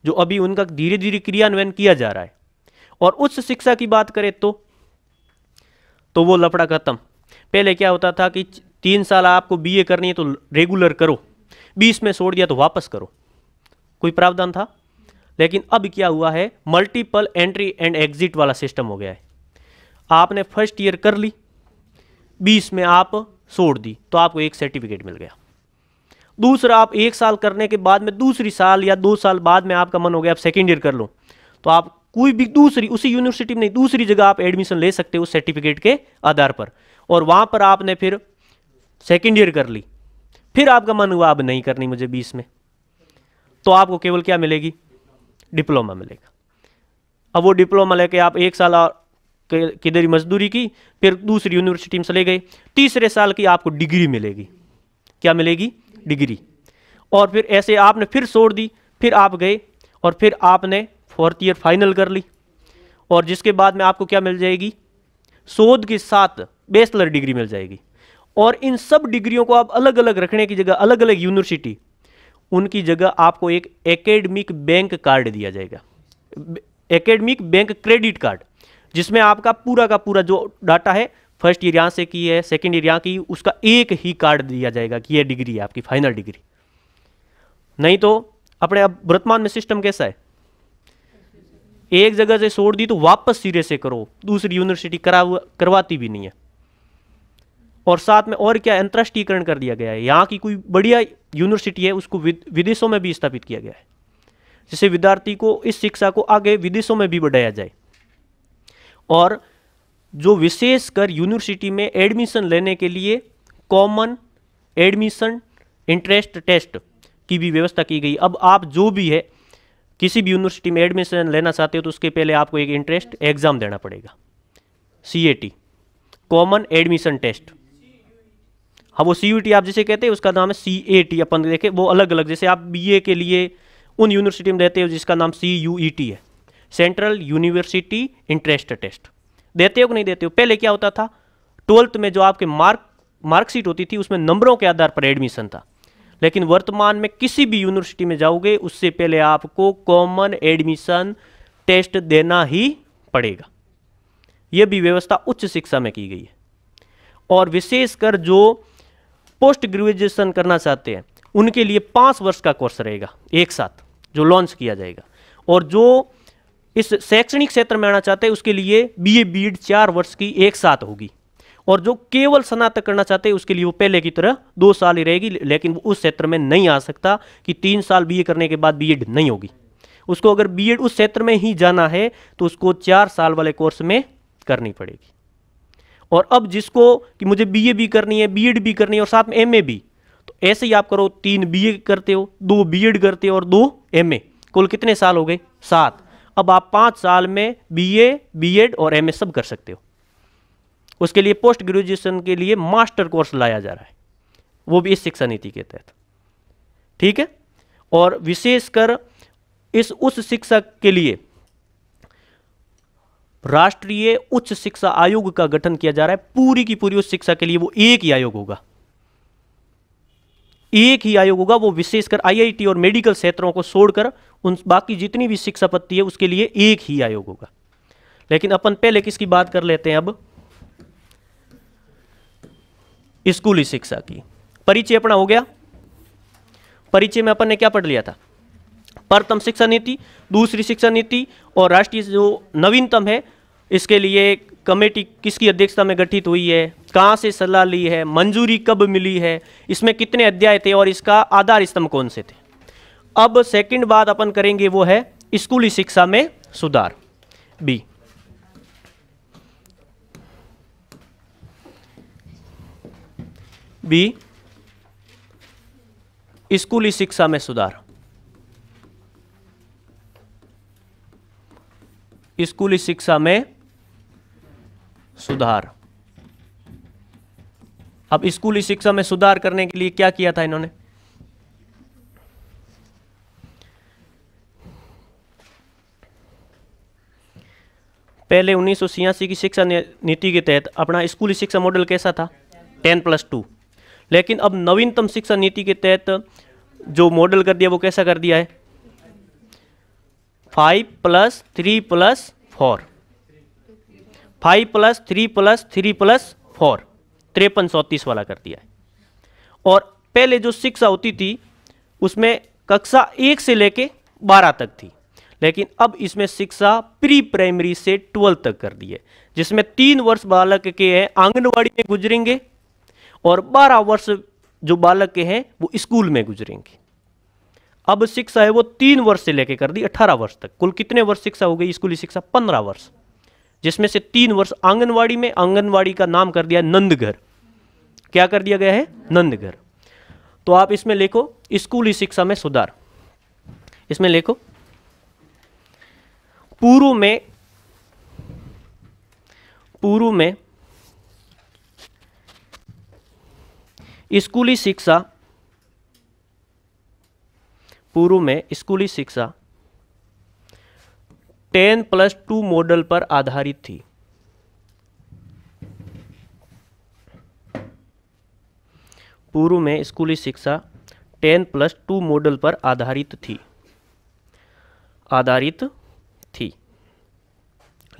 जो अभी उनका धीरे धीरे क्रियान्वयन किया जा रहा है। और उच्च शिक्षा की बात करें तो वो लफड़ा खत्म। पहले क्या होता था कि 3 साल आपको बीए करनी है तो रेगुलर करो, 20 में छोड़ दिया तो वापस करो, कोई प्रावधान था। लेकिन अब क्या हुआ है, मल्टीपल एंट्री एंड एग्जिट वाला सिस्टम हो गया है। आपने फर्स्ट ईयर कर ली, 20 में आप छोड़ दी तो आपको एक सर्टिफिकेट मिल गया। दूसरा, आप 1 साल करने के बाद में दूसरी साल या 2 साल बाद में आपका मन हो गया आप सेकेंड ईयर कर लो, तो आप कोई भी दूसरी, उसी यूनिवर्सिटी में नहीं, दूसरी जगह आप एडमिशन ले सकते हो सर्टिफिकेट के आधार पर। और वहां पर आपने फिर सेकेंड ईयर कर ली, फिर आपका मन हुआ अब नहीं करनी मुझे 20 में, तो आपको केवल क्या मिलेगी, डिप्लोमा मिलेगा। अब वो डिप्लोमा लेके आप 1 साल किधर मजदूरी की, फिर दूसरी यूनिवर्सिटी में चले गए, तीसरे साल की आपको डिग्री मिलेगी। क्या मिलेगी, डिग्री। और फिर ऐसे आपने फिर छोड़ दी, फिर आप गए और फिर आपने 4th ईयर फाइनल कर ली, और जिसके बाद में आपको क्या मिल जाएगी, शोध के साथ बैचलर डिग्री मिल जाएगी। और इन सब डिग्रियों को आप अलग अलग रखने की जगह अलग अलग यूनिवर्सिटी, उनकी जगह आपको एक एकेडमिक बैंक कार्ड दिया जाएगा, एकेडमिक बैंक क्रेडिट कार्ड, जिसमें आपका पूरा का पूरा जो डाटा है, फर्स्ट ईयर यहाँ से की है, सेकेंड ईयर यहाँ की, उसका एक ही कार्ड दिया जाएगा कि ये डिग्री है आपकी फाइनल डिग्री। नहीं तो अपने अब वर्तमान में सिस्टम कैसा है, एक जगह से छोड़ दी तो वापस सिरे से करो, दूसरी यूनिवर्सिटी करवाती भी नहीं है। और साथ में और क्या, अंतर्राष्ट्रीयकरण कर दिया गया है। यहाँ की कोई बढ़िया यूनिवर्सिटी है उसको विदेशों में भी स्थापित किया गया है, जिससे विद्यार्थी को इस शिक्षा को आगे विदेशों में भी बढ़ाया जाए। और जो विशेषकर यूनिवर्सिटी में एडमिशन लेने के लिए कॉमन एडमिशन इंटरेस्ट टेस्ट की भी व्यवस्था की गई। अब आप जो भी है किसी भी यूनिवर्सिटी में एडमिशन लेना चाहते हो तो उसके पहले आपको एक इंटरेस्ट एग्जाम देना पड़ेगा, CAT, कॉमन एडमिशन टेस्ट। हाँ, वो CUT आप जिसे कहते हैं उसका नाम है CAT, अपन देखें वो अलग अलग, जैसे आप BA के लिए उन यूनिवर्सिटी में देते हो जिसका नाम CUET है, सेंट्रल यूनिवर्सिटी इंटरेस्ट टेस्ट। देते हो कि नहीं देते हो? पहले क्या होता था, 12th में जो आपके मार्कशीट होती थी उसमें नंबरों के आधार पर एडमिशन था, लेकिन वर्तमान में किसी भी यूनिवर्सिटी में जाओगे उससे पहले आपको कॉमन एडमिशन टेस्ट देना ही पड़ेगा। यह भी व्यवस्था उच्च शिक्षा में की गई है। और विशेषकर जो पोस्ट ग्रेजुएशन करना चाहते हैं उनके लिए 5 वर्ष का कोर्स रहेगा एक साथ, जो लॉन्च किया जाएगा। और जो इस शैक्षणिक क्षेत्र में आना चाहते हैं उसके लिए BA BEd 4 वर्ष की एक साथ होगी। और जो केवल स्नातक करना चाहते हैं उसके लिए वो पहले की तरह 2 साल ही रहेगी, लेकिन वो उस क्षेत्र में नहीं आ सकता कि 3 साल BA करने के बाद BEd नहीं होगी। उसको अगर BEd उस क्षेत्र में ही जाना है तो उसको 4 साल वाले कोर्स में करनी पड़ेगी। और अब जिसको कि मुझे BA भी करनी है, BEd भी करनी है और साथ में MA भी, तो ऐसे ही आप करो, 3 BA करते हो, 2 BEd करते हो और 2 एमए, कुल कितने साल हो गए? 7। अब आप 5 साल में बीए, बीएड और एमए सब कर सकते हो। उसके लिए पोस्ट ग्रेजुएशन के लिए मास्टर कोर्स लाया जा रहा है, वो भी इस शिक्षा नीति के तहत। ठीक है। और विशेषकर इस उस शिक्षा के लिए राष्ट्रीय उच्च शिक्षा आयोग का गठन किया जा रहा है। पूरी की पूरी उस शिक्षा के लिए वो एक ही आयोग होगा, एक ही आयोग होगा। वो विशेषकर आईआईटी और मेडिकल क्षेत्रों को छोड़कर उन बाकी जितनी भी शिक्षा पद्धति है उसके लिए एक ही आयोग होगा। लेकिन अपन पहले किसकी बात कर लेते हैं अब? स्कूली शिक्षा की। परिचय अपना हो गया। परिचय में अपन ने क्या पढ़ लिया था? प्रथम शिक्षा नीति, दूसरी शिक्षा नीति और राष्ट्रीय जो नवीनतम है इसके लिए कमेटी किसकी अध्यक्षता में गठित हुई है, कहाँ से सलाह ली है, मंजूरी कब मिली है, इसमें कितने अध्याय थे और इसका आधार स्तंभ कौन से थे। अब सेकंड बात अपन करेंगे वो है स्कूली शिक्षा में सुधार, बी। बी, स्कूली शिक्षा में सुधार। स्कूली शिक्षा में सुधार। अब स्कूली शिक्षा में सुधार करने के लिए क्या किया था इन्होंने? पहले 1986 की शिक्षा नीति के तहत अपना स्कूली शिक्षा मॉडल कैसा था? 10+2। लेकिन अब नवीनतम शिक्षा नीति के तहत जो मॉडल कर दिया वो कैसा कर दिया है? 5+3+4। 5+3+3+4, 53-34 वाला कर दिया है। और पहले जो शिक्षा होती थी उसमें कक्षा 1 से लेके 12 तक थी, लेकिन अब इसमें शिक्षा प्री प्राइमरी से 12 तक कर दी है, जिसमें 3 वर्ष बालक के हैं आंगनवाड़ी में गुजरेंगे और 12 वर्ष जो बालक के हैं वो स्कूल में गुजरेंगे। अब शिक्षा है वो 3 वर्ष से लेके कर दी 18 वर्ष तक। कुल कितने वर्ष शिक्षा हो गई स्कूली शिक्षा? 15 वर्ष, जिसमें से 3 वर्ष आंगनवाड़ी में। आंगनवाड़ी का नाम कर दिया नंदघर। क्या कर दिया गया है? नंदघर। तो आप इसमें लिखो स्कूली शिक्षा में सुधार। इसमें लिखो पूर्व में स्कूली शिक्षा, पूर्व में स्कूली शिक्षा 10+2 मॉडल पर आधारित थी। पूर्व में स्कूली शिक्षा 10+2 मॉडल पर आधारित थी।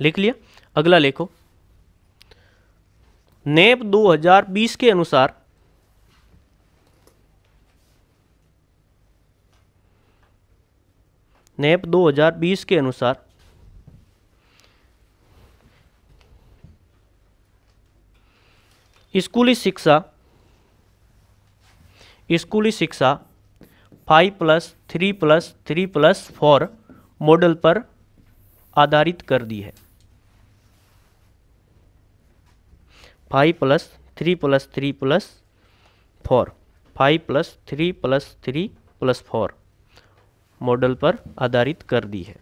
लिख लिया। अगला लिखो नेप 2020 के अनुसार नेप 2020 के अनुसार स्कूली शिक्षा 5+3+3+4 मॉडल पर आधारित कर दी है। 5+3+3+4 5+3+3+4 मॉडल पर आधारित कर दी है।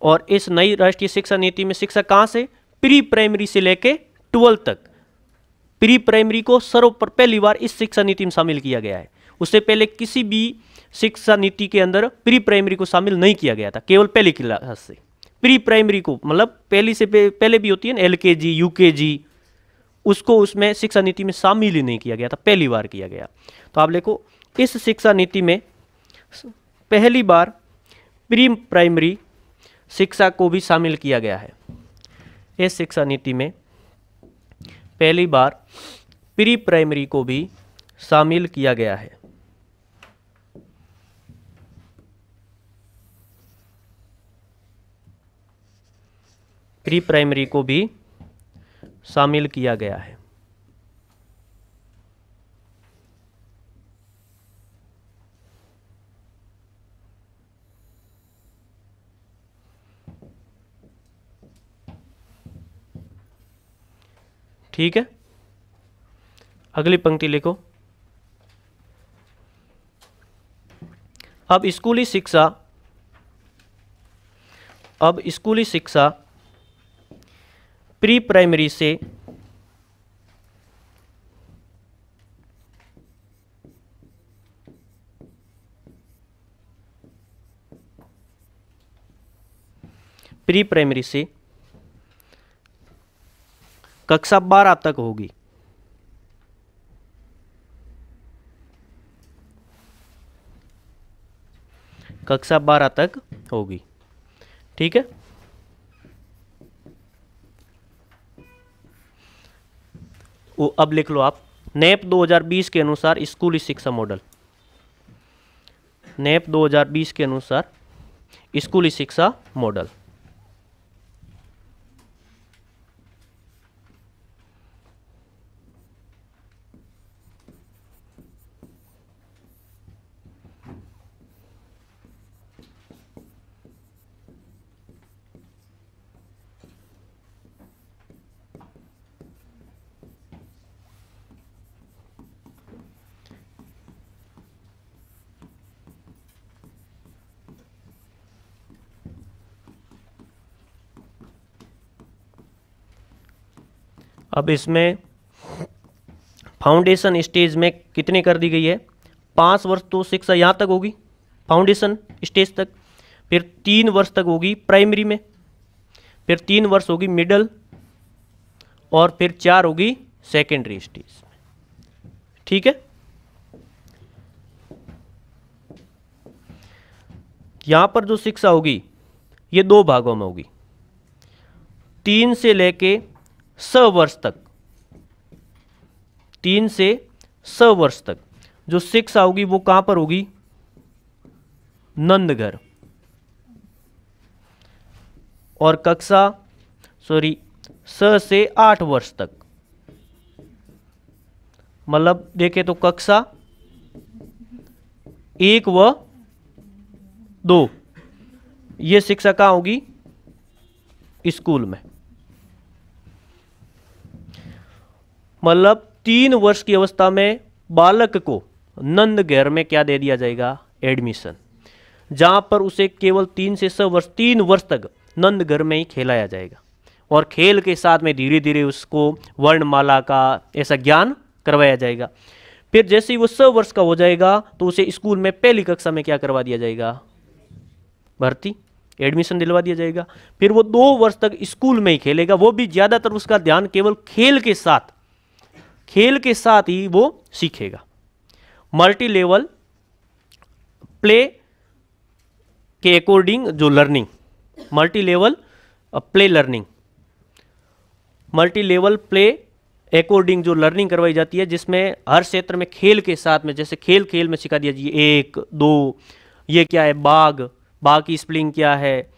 और इस नई राष्ट्रीय शिक्षा नीति में शिक्षा कहां से? प्री प्राइमरी से लेके 12 तक। प्री प्राइमरी को पहली बार इस शिक्षा नीति में शामिल किया गया है। उससे पहले किसी भी शिक्षा नीति के अंदर प्री प्राइमरी को शामिल नहीं किया गया था, केवल पहली क्लास से। प्री प्राइमरी को मतलब पहली से पहले भी होती है ना, एलकेजी, यूकेजी, उसको उसमें शिक्षा नीति में शामिल ही नहीं किया गया था, पहली बार किया गया। तो आप देखो इस शिक्षा नीति में पहली बार प्री प्राइमरी शिक्षा को भी शामिल किया गया है। इस शिक्षा नीति में पहली बार प्री प्राइमरी को भी शामिल किया गया है। प्री प्राइमरी को भी शामिल किया गया है। ठीक है, अगली पंक्ति लिखो। अब स्कूली शिक्षा प्री प्राइमरी से कक्षा 12 तक होगी। कक्षा 12 तक होगी, ठीक है। अब लिख लो आप, नेप 2020 के अनुसार स्कूली शिक्षा मॉडल, नेप 2020 के अनुसार स्कूली शिक्षा मॉडल। अब इसमें फाउंडेशन स्टेज में कितने कर दी गई है? 5 वर्ष तो शिक्षा यहाँ तक होगी, फाउंडेशन स्टेज तक, फिर 3 वर्ष तक होगी प्राइमरी में, फिर 3 वर्ष होगी मिडल, और फिर 4 होगी सेकेंडरी स्टेज में, ठीक है। यहाँ पर जो शिक्षा होगी ये 2 भागों में होगी, 3 से लेके 6 वर्ष तक, 3 से 6 वर्ष तक जो शिक्षा होगी वो कहां पर होगी? नंदघर। और 6 से 8 वर्ष तक, मतलब देखें तो कक्षा 1 व 2 ये शिक्षा कहां होगी? स्कूल में। मतलब 3 वर्ष की अवस्था में बालक को नंदघर में क्या दे दिया जाएगा? एडमिशन, जहां पर उसे केवल 3 से 6 वर्ष, 3 वर्ष तक नंदघर में ही खिलाया जाएगा, और खेल के साथ में धीरे धीरे उसको वर्णमाला का ऐसा ज्ञान करवाया जाएगा। फिर जैसे ही वो 6 वर्ष का हो जाएगा तो उसे स्कूल में पहली कक्षा में क्या करवा दिया जाएगा? भर्ती, एडमिशन दिलवा दिया जाएगा। फिर वो 2 वर्ष तक स्कूल में ही खेलेगा, वो भी ज्यादातर उसका ध्यान केवल खेल के साथ ही वो सीखेगा। मल्टी लेवल प्ले के अकॉर्डिंग जो learning, multi level play according जो लर्निंग करवाई जाती है, जिसमें हर क्षेत्र में खेल के साथ में, जैसे खेल में सिखा दिया जाए 1 2, ये क्या है? बाघ की स्पेलिंग क्या है?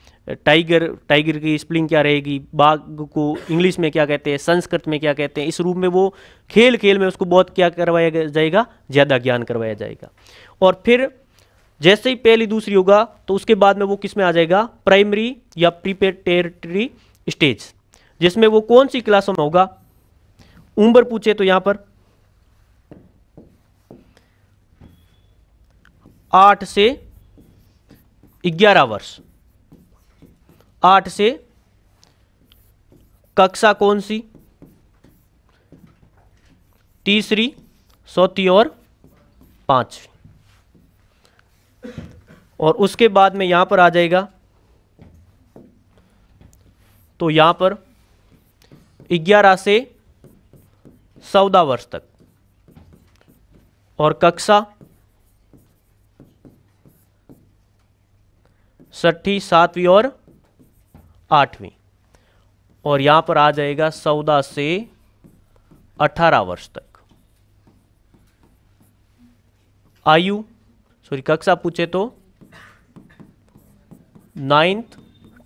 टाइगर की स्पेलिंग क्या रहेगी? बाघ को इंग्लिश में क्या कहते हैं, संस्कृत में क्या कहते हैं? इस रूप में वो खेल में उसको बहुत क्या करवाया जाएगा? ज़्यादा ज्ञान करवाया जाएगा। और फिर जैसे ही पहली दूसरी होगा तो उसके बाद में वो किस में आ जाएगा? प्राइमरी या प्रीपेरेटरी स्टेज, जिसमें वो कौन सी क्लासों में होगा? उम्र पूछे तो यहां पर 8 से 11 वर्ष, 8 से कक्षा कौन सी? तीसरी, चौथी और 5वीं। और उसके बाद में यहां पर आ जाएगा तो यहां पर 11 से 14 वर्ष तक, और कक्षा 6वीं, 7वीं और 8वीं। और यहां पर आ जाएगा 14 से 18 वर्ष तक। कक्षा पूछे तो 9th,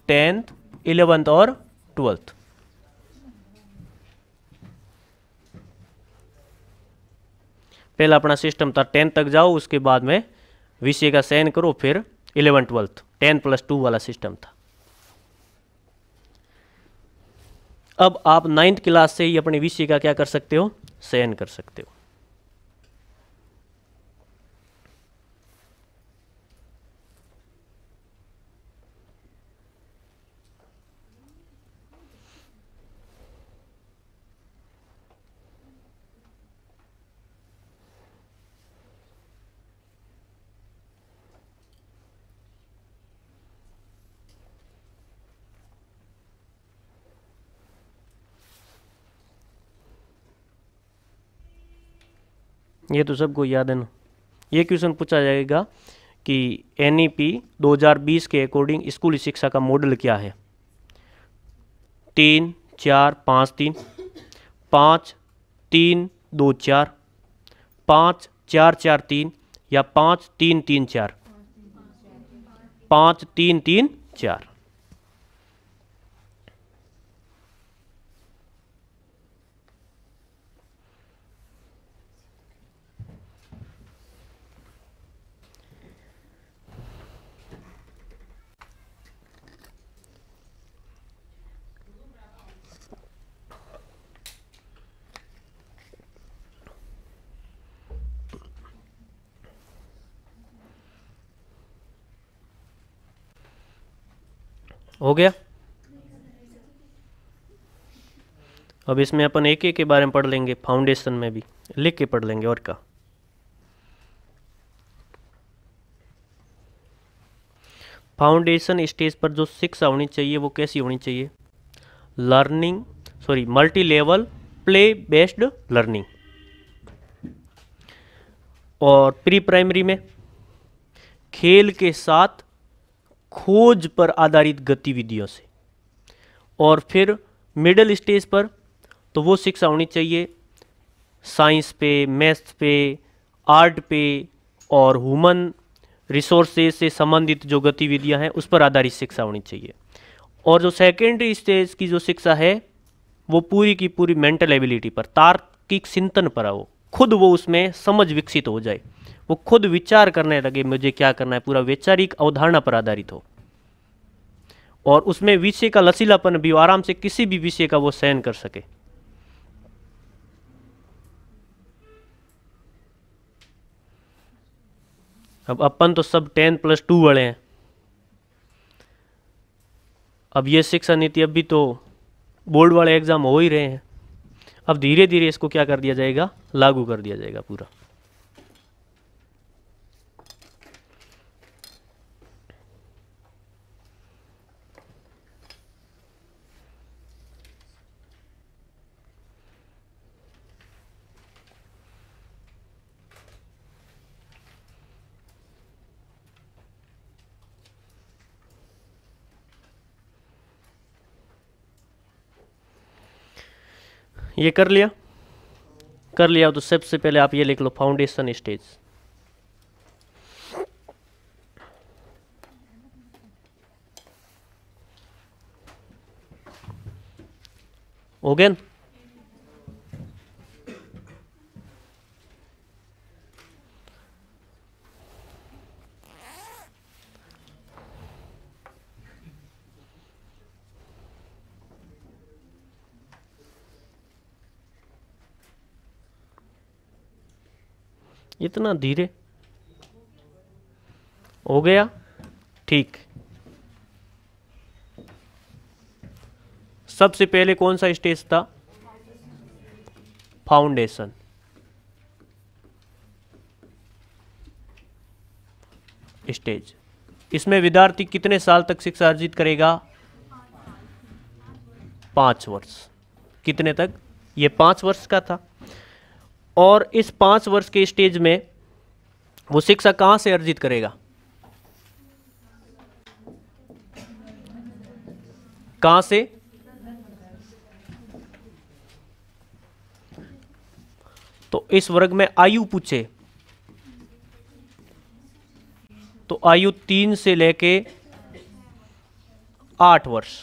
10th, 11th और 12th। पहला अपना सिस्टम था 10th तक जाओ, उसके बाद में विषय का चयन करो, फिर 11th, 12th, 10 + 2 वाला सिस्टम था। अब आप 9th क्लास से ही अपने विषय का क्या कर सकते हो, चयन कर सकते हो। ये तो सबको याद है ना। ये क्वेश्चन पूछा जाएगा कि NEP 2020 के अकॉर्डिंग स्कूली शिक्षा का मॉडल क्या है। 3 4 5 3, 5 3 2 4, 5 4 4 3 या 5 3 3 4, 5 3 3 4। हो गया। अब इसमें अपन एक एक के बारे में पढ़ लेंगे, फाउंडेशन में भी लिख के पढ़ लेंगे। और क्या, फाउंडेशन स्टेज पर जो शिक्षा होनी चाहिए वो कैसी होनी चाहिए, multi level play based learning. और प्री प्राइमरी में खेल के साथ खोज पर आधारित गतिविधियों से। और फिर मिडिल स्टेज पर तो वो शिक्षा होनी चाहिए साइंस पे, मैथ्स पे, आर्ट पे और ह्यूमन रिसोर्सेज से संबंधित जो गतिविधियां हैं उस पर आधारित शिक्षा होनी चाहिए। और जो सेकेंडरी स्टेज की जो शिक्षा है वो पूरी की पूरी मेंटल एबिलिटी पर, तार्किक चिंतन पर हो, खुद वो उसमें समझ विकसित हो जाए, वो खुद विचार करने लगे मुझे क्या करना है, पूरा वैचारिक अवधारणा पर आधारित हो। और उसमें विषय का लचीलापन भी हो, आराम से किसी भी विषय का वो चयन कर सके। अब अपन तो सब 10+2 वाले हैं। अब ये शिक्षा नीति अभी तो बोर्ड वाले एग्जाम हो ही रहे हैं, अब धीरे धीरे इसको क्या कर दिया जाएगा, लागू कर दिया जाएगा पूरा। ये कर लिया तो सबसे पहले आप ये लिख लो, फाउंडेशन स्टेज। हो गया। इतना धीरे हो गया, ठीक। सबसे पहले कौन सा स्टेज था, फाउंडेशन। स्टेज, इसमें विद्यार्थी कितने साल तक शिक्षा अर्जित करेगा, 5 वर्ष। कितने तक, ये 5 वर्ष का था। और इस 5 वर्ष के स्टेज में वो शिक्षा कहां से अर्जित करेगा, कहां से, तो इस वर्ग में आयु पूछे तो आयु 3 से लेके 8 वर्ष,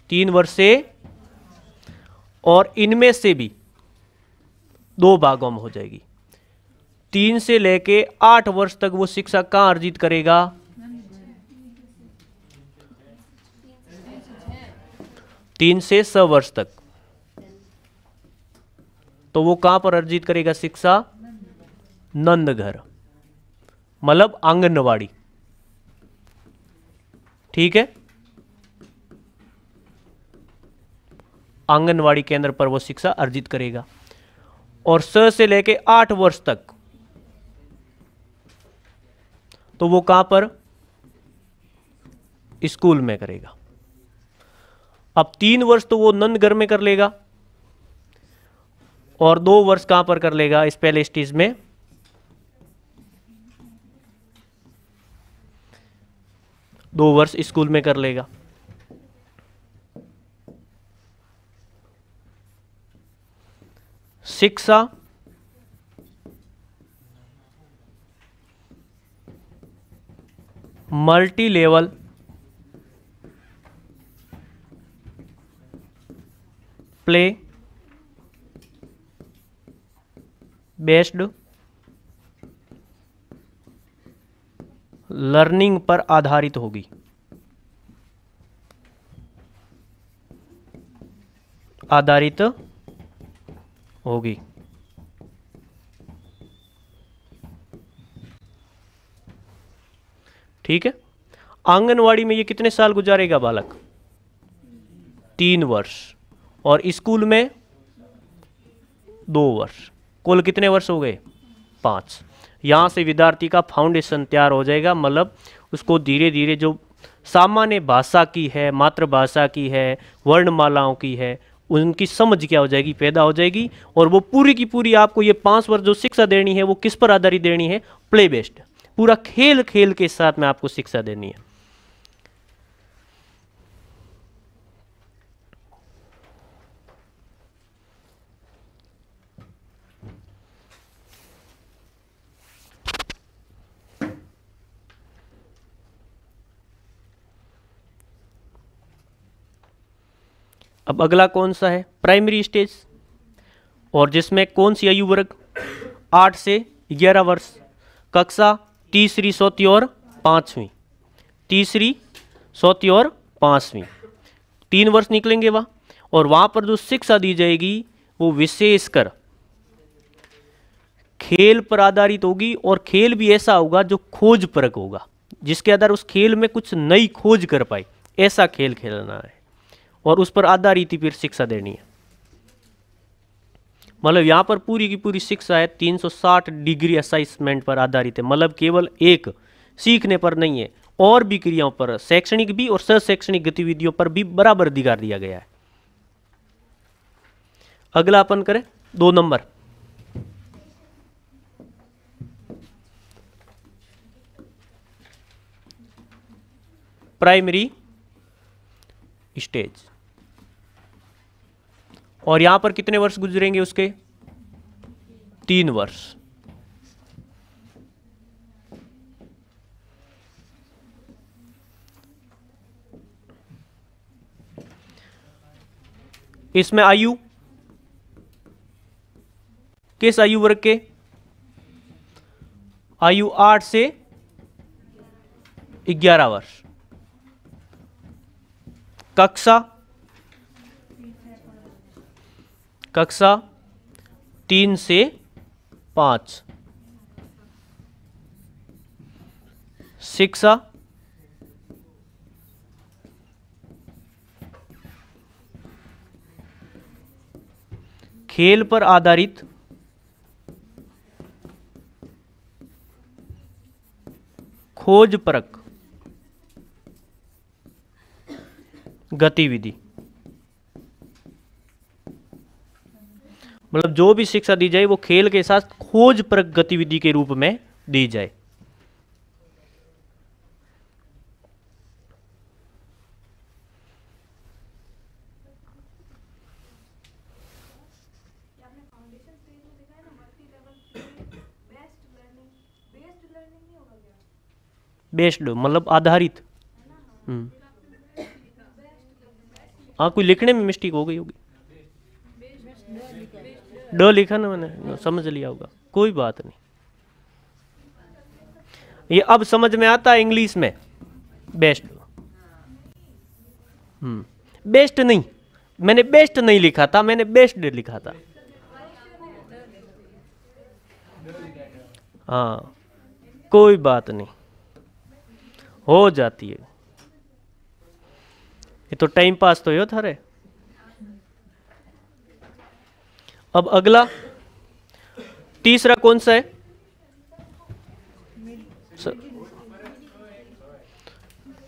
3 वर्ष से, और इनमें से भी 2 भागों में हो जाएगी। 3 से लेके 8 वर्ष तक वो शिक्षा कहां अर्जित करेगा, 3 से 6 वर्ष तक, तो वो कहां पर अर्जित करेगा शिक्षा? नंद घर, मतलब आंगनवाड़ी। ठीक है, आंगनवाड़ी केंद्र पर वो शिक्षा अर्जित करेगा। और 6 से लेके 8 वर्ष तक तो वो कहां पर? स्कूल में करेगा। अब 3 वर्ष तो वो नंद घर में कर लेगा और 2 वर्ष कहां पर कर लेगा? इस पहले स्टेज में 2 वर्ष स्कूल में कर लेगा। शिक्षा multi level play based learning पर आधारित होगी। आधारित होगी। ठीक है, आंगनवाड़ी में ये कितने साल गुजारेगा बालक? 3 वर्ष, और स्कूल में 2 वर्ष। कुल कितने वर्ष हो गए? 5। यहां से विद्यार्थी का फाउंडेशन तैयार हो जाएगा, मतलब उसको धीरे धीरे जो सामान्य भाषा की है, मातृभाषा की है, वर्णमालाओं की है, उनकी समझ क्या हो जाएगी? पैदा हो जाएगी। और वो पूरी की पूरी आपको ये 5 वर्ष जो शिक्षा देनी है वो किस पर आधारित देनी है? प्ले बेस्ड, पूरा खेल खेल के साथ में आपको शिक्षा देनी है। अब अगला कौन सा है? प्राइमरी स्टेज, और जिसमें कौन सी आयु वर्ग? 8 से 11 वर्ष। कक्षा तीसरी, चौथी और पांचवी। तीसरी, चौथी और पांचवी, 3 वर्ष निकलेंगे वहां। और वहां पर जो शिक्षा दी जाएगी वो विशेषकर खेल पर आधारित होगी, और खेल भी ऐसा होगा जो खोज परक होगा, जिसके आधार उस खेल में कुछ नई खोज कर पाए, ऐसा खेल खेलना है और उस पर आधारित ही फिर शिक्षा देनी है। मतलब यहां पर पूरी की पूरी शिक्षा है 360 डिग्री असेसमेंट पर आधारित है, मतलब केवल एक सीखने पर नहीं है, और भी क्रियाओं पर, शैक्षणिक भी और शैक्षणिक गतिविधियों पर भी बराबर अधिकार दिया गया है। अगला अपन करें 2 नंबर, प्राइमरी स्टेज। और यहां पर कितने वर्ष गुजरेंगे उसके? 3 वर्ष। इसमें आयु किस आयु वर्ग के? आयु 8 से 11 वर्ष। कक्षा 3 से 5। शिक्षा खेल पर आधारित खोज परक गतिविधि। मतलब जो भी शिक्षा दी जाए वो खेल के साथ खोज परक गतिविधि के रूप में दी जाए। बेस्ड मतलब आधारित। हाँ, कोई लिखने में मिस्टेक हो गई होगी, ड लिखा ना मैंने, समझ लिया होगा, कोई बात नहीं। ये अब समझ में आता है इंग्लिश में बेस्ट। बेस्ट नहीं, मैंने बेस्ट नहीं लिखा था, मैंने बेस्ट लिखा था। हाँ कोई बात नहीं, हो जाती है, ये तो टाइम पास तो हो थारे। अब अगला तीसरा कौन सा है?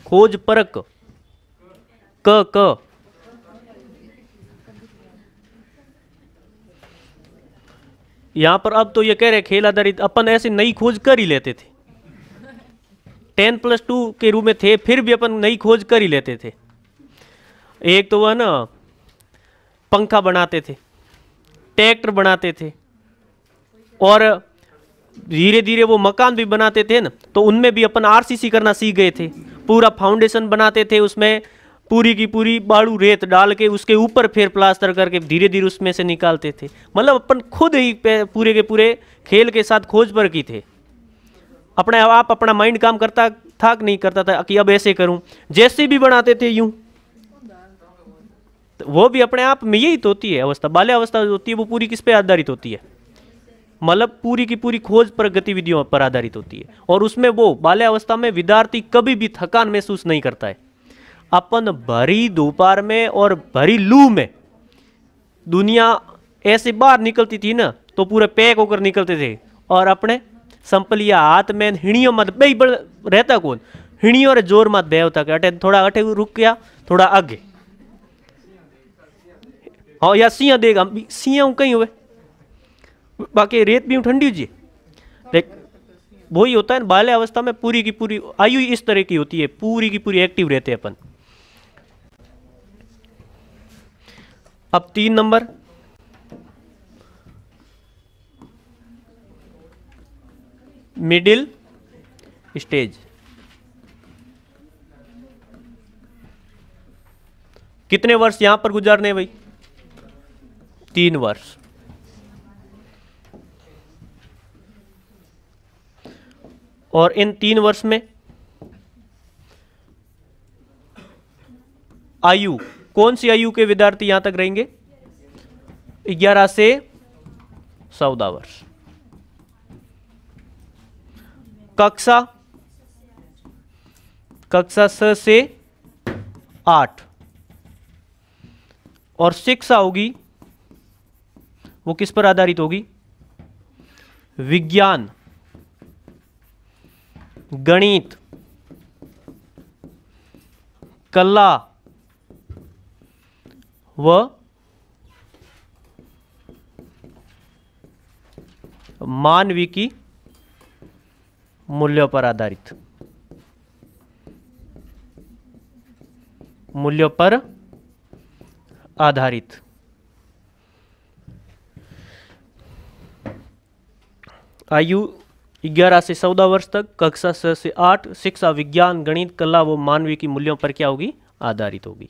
खोज परक, क यहां पर अब तो ये कह रहे खेल आधारित, अपन ऐसे नई खोज कर ही लेते थे, 10+2 के रूप में थे, फिर भी अपन नई खोज कर ही लेते थे। एक तो वह ना पंखा बनाते थे, ट्रैक्टर बनाते थे, और धीरे धीरे वो मकान भी बनाते थे ना, तो उनमें भी अपन आरसीसी करना सीख गए थे। पूरा फाउंडेशन बनाते थे, उसमें पूरी की पूरी बालू रेत डाल के उसके ऊपर फिर प्लास्टर करके धीरे धीरे उसमें से निकालते थे। मतलब अपन खुद ही पूरे के पूरे खेल के साथ खोज पर की थे। अपने आप अपना माइंड काम करता था कि नहीं करता था कि अब ऐसे करूं, जैसे भी बनाते थे यूं, तो वो भी अपने आप में यही तो होती है अवस्था। बाल्य अवस्था जो होती है वो पूरी किस पे आधारित होती है? मतलब पूरी की पूरी खोज पर गतिविधियों पर आधारित होती है, और उसमें वो बाल्य अवस्था में विद्यार्थी कभी भी थकान महसूस नहीं करता है। अपन भरी दोपहर में और भरी लू में दुनिया ऐसे बाहर निकलती थी ना, तो पूरे पैक होकर निकलते थे, और अपने संपलिया हाथ में हिणियों मत बे रहता कौन, हिणियों रे जोर मत बे होता के अटे थोड़ा अटे रुक गया, थोड़ा आगे, हाँ या सिया देगा, सिया कहीं हुए, बाकी रेत भी ठंडी जी। देख वही होता है बाल्य अवस्था में, पूरी की पूरी आयु इस तरह की होती है, पूरी की पूरी एक्टिव रहते हैं अपन। अब 3 नंबर, मिडिल स्टेज। कितने वर्ष यहां पर गुजारने हैं भाई? 3 वर्ष। और इन 3 वर्ष में आयु, कौन सी आयु के विद्यार्थी यहां तक रहेंगे? 11 से 14 वर्ष। कक्षा 6 से 8, और शिक्षा होगी वो किस पर आधारित होगी? विज्ञान, गणित, कला व मानविकी मूल्यों पर आधारित, मूल्यों पर आधारित। आयु 11 से 14 वर्ष तक, कक्षा 6 से 8, शिक्षा विज्ञान गणित कला व मानविकी मूल्यों पर क्या होगी? आधारित होगी।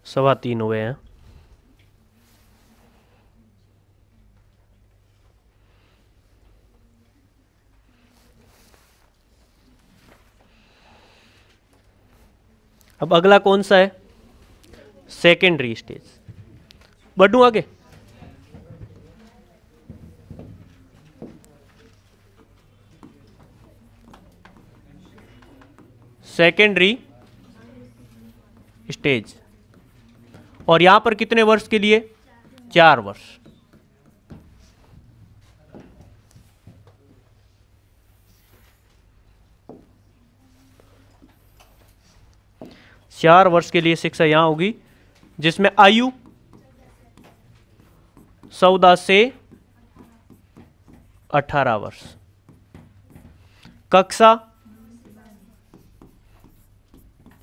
सवा 3 हुए हैं। अब अगला कौन सा है? Secondary stage. बढ़ूं आगे? सेकेंडरी स्टेज, और यहां पर कितने वर्ष के लिए? 4 वर्ष। चार वर्ष के लिए शिक्षा यहां होगी, जिसमें आयु 14 से 18 वर्ष, कक्षा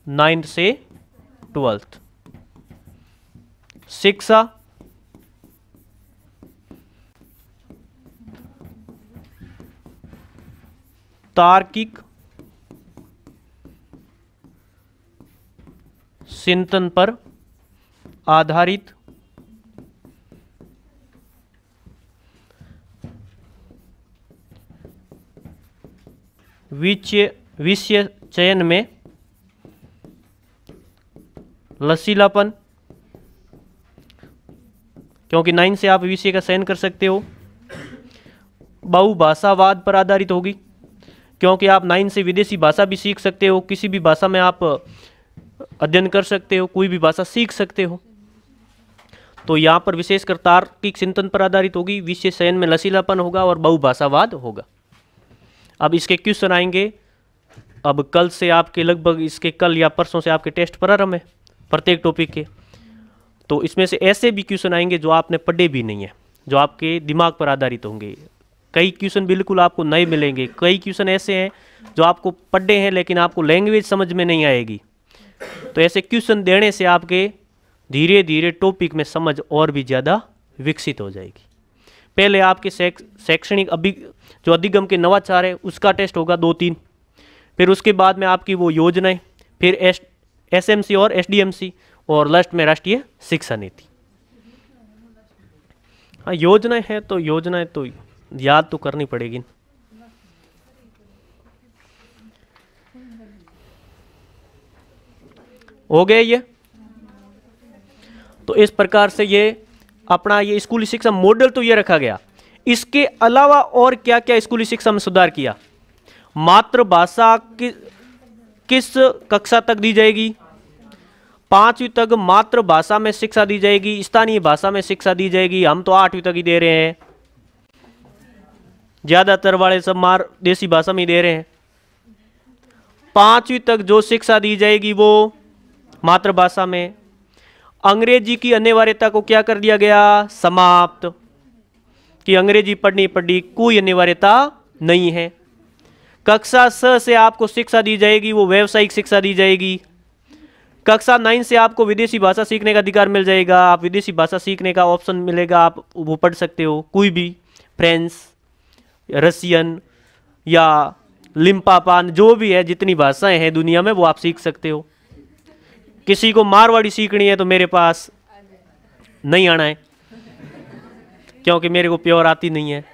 9 से 12th, शिक्षा तार्किक चिंतन पर आधारित विषय चयन में लचीलापन, क्योंकि 9 से आप विषय का चयन कर सकते हो। बहुभाषावाद पर आधारित होगी, क्योंकि आप 9 से विदेशी भाषा भी सीख सकते हो, किसी भी भाषा में आप अध्ययन कर सकते हो, कोई भी भाषा सीख सकते हो। तो यहाँ पर विशेषकर तार्किक चिंतन पर आधारित होगी, विषय चयन में लचीलापन होगा और बहुभाषावाद होगा। अब इसके क्वेश्चन आएंगे। अब कल से आपके लगभग इसके कल या परसों से आपके टेस्ट प्रारंभ है प्रत्येक टॉपिक के। तो इसमें से ऐसे भी क्वेश्चन आएंगे जो आपने पढ़े भी नहीं है, जो आपके दिमाग पर आधारित होंगे। कई क्वेश्चन बिल्कुल आपको नए मिलेंगे, कई क्वेश्चन ऐसे हैं जो आपको पढ़े हैं लेकिन आपको लैंग्वेज समझ में नहीं आएगी। तो ऐसे क्वेश्चन देने से आपके धीरे धीरे टॉपिक में समझ और भी ज़्यादा विकसित हो जाएगी। पहले आपके शैक्षणिक जो अधिगम के नवाचार है उसका टेस्ट होगा 2-3, फिर उसके बाद में आपकी वो योजनाएं, फिर एसएमसी और एसडीएमसी, और लास्ट में राष्ट्रीय शिक्षा नीति। हाँ, योजनाएं हैं तो योजनाएं तो याद तो करनी पड़ेगी। हो गए ये। तो इस प्रकार से ये अपना ये स्कूली शिक्षा मॉडल तो ये रखा गया। इसके अलावा और क्या क्या स्कूली शिक्षा में सुधार किया? मातृभाषा किस कक्षा तक दी जाएगी? 5वीं तक मातृभाषा में शिक्षा दी जाएगी, स्थानीय भाषा में शिक्षा दी जाएगी। हम तो 8वीं तक ही दे रहे हैं, ज्यादातर वाले सब देसी भाषा में ही दे रहे हैं। 5वीं तक जो शिक्षा दी जाएगी वो मातृभाषा में। अंग्रेजी की अनिवार्यता को क्या कर दिया गया? समाप्त, कि अंग्रेजी पढ़नी पड़ी, कोई अनिवार्यता नहीं है। कक्षा 6 से आपको शिक्षा दी जाएगी वो व्यावसायिक शिक्षा दी जाएगी। कक्षा 9 से आपको विदेशी भाषा सीखने का अधिकार मिल जाएगा, आप विदेशी भाषा सीखने का ऑप्शन मिलेगा, आप वो पढ़ सकते हो, कोई भी, फ्रेंच, रशियन या लिम्पापान, जो भी है, जितनी भाषाएं हैं दुनिया में वो आप सीख सकते हो। किसी को मारवाड़ी सीखनी है तो मेरे पास नहीं आना है, क्योंकि मेरे को प्योर आती नहीं है।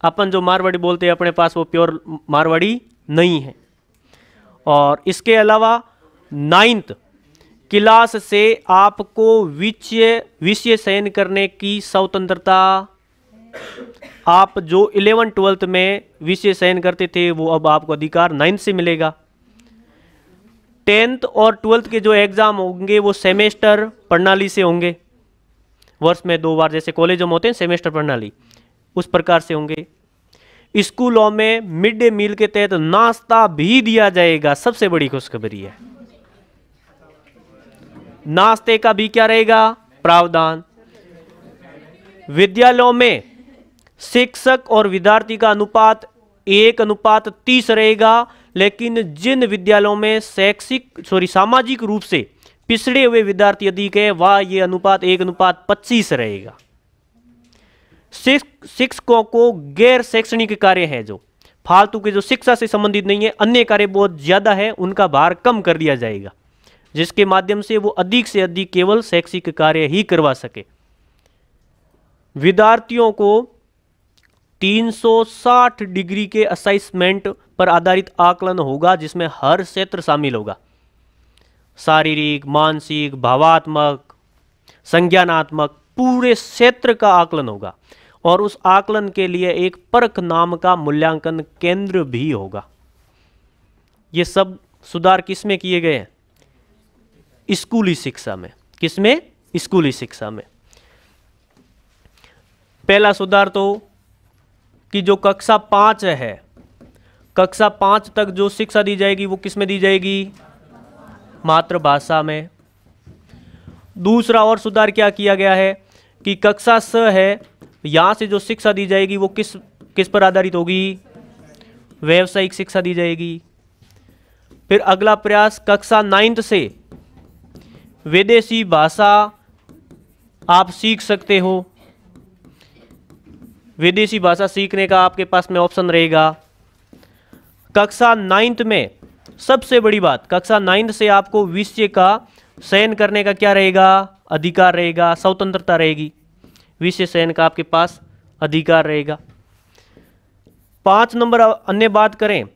अपन जो मारवाड़ी बोलते हैं अपने पास वो प्योर मारवाड़ी नहीं है। और इसके अलावा 9th क्लास से आपको विषय चयन करने की स्वतंत्रता। आप जो 11th-12th में विषय चयन करते थे वो अब आपको अधिकार 9th से मिलेगा। 10th और 12th के जो एग्जाम होंगे वो सेमेस्टर प्रणाली से होंगे, वर्ष में 2 बार, जैसे कॉलेजों में होते हैं सेमेस्टर प्रणाली, उस प्रकार से होंगे। स्कूलों में मिड डे मील के तहत नाश्ता भी दिया जाएगा। सबसे बड़ी खुशखबरी है, नाश्ते का भी क्या रहेगा? प्रावधान। विद्यालयों में शिक्षक और विद्यार्थी का अनुपात 1:30 रहेगा, लेकिन जिन विद्यालयों में सामाजिक रूप से पिछड़े हुए विद्यार्थी अधिक है वह ये अनुपात 1:25 रहेगा। शिक्षकों को गैर शैक्षणिक कार्य है, जो फालतू के, जो शिक्षा से संबंधित नहीं है, अन्य कार्य बहुत ज्यादा है, उनका भार कम कर दिया जाएगा, जिसके माध्यम से वो अधिक से अधिक केवल शैक्षिक कार्य ही करवा सके। विद्यार्थियों को 360 डिग्री के असेसमेंट पर आधारित आकलन होगा, जिसमें हर क्षेत्र शामिल होगा, शारीरिक, मानसिक, भावात्मक, संज्ञानात्मक, पूरे क्षेत्र का आकलन होगा। और उस आकलन के लिए एक परख नाम का मूल्यांकन केंद्र भी होगा। ये सब सुधार किसमें किए गए हैं? स्कूली शिक्षा में। किसमें? स्कूली शिक्षा में। पहला सुधार तो कि जो कक्षा 5 है, कक्षा 5 तक जो शिक्षा दी जाएगी वो किसमें दी जाएगी? मातृभाषा में। दूसरा और सुधार क्या किया गया है कि कक्षा 6 है, यहां से जो शिक्षा दी जाएगी वो किस पर आधारित होगी? व्यावसायिक शिक्षा दी जाएगी। फिर अगला प्रयास, कक्षा 9th से विदेशी भाषा आप सीख सकते हो, विदेशी भाषा सीखने का आपके पास में ऑप्शन रहेगा। कक्षा 9th में सबसे बड़ी बात, कक्षा 9th से आपको विषय का चयन करने का क्या रहेगा, अधिकार रहेगा, स्वतंत्रता रहेगी, विषय चयन का आपके पास अधिकार रहेगा। 5 नंबर अन्य बात करें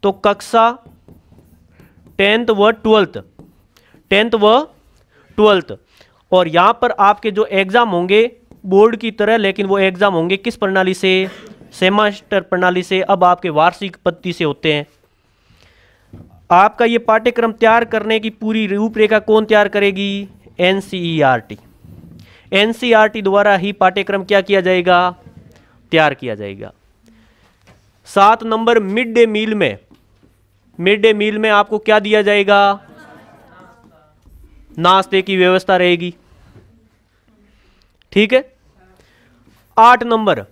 तो कक्षा 10th व 12th, और यहां पर आपके जो एग्जाम होंगे बोर्ड की तरह, लेकिन वो एग्जाम होंगे किस प्रणाली से, सेमेस्टर प्रणाली से। अब आपके वार्षिक पद्धति से होते हैं। आपका ये पाठ्यक्रम तैयार करने की पूरी रूपरेखा कौन तैयार करेगी, एनसीईआरटी। एनसीईआरटी द्वारा ही पाठ्यक्रम क्या किया जाएगा, तैयार किया जाएगा। 7 नंबर मिड डे मील में आपको क्या दिया जाएगा, नाश्ते की व्यवस्था रहेगी, ठीक है। 8 नंबर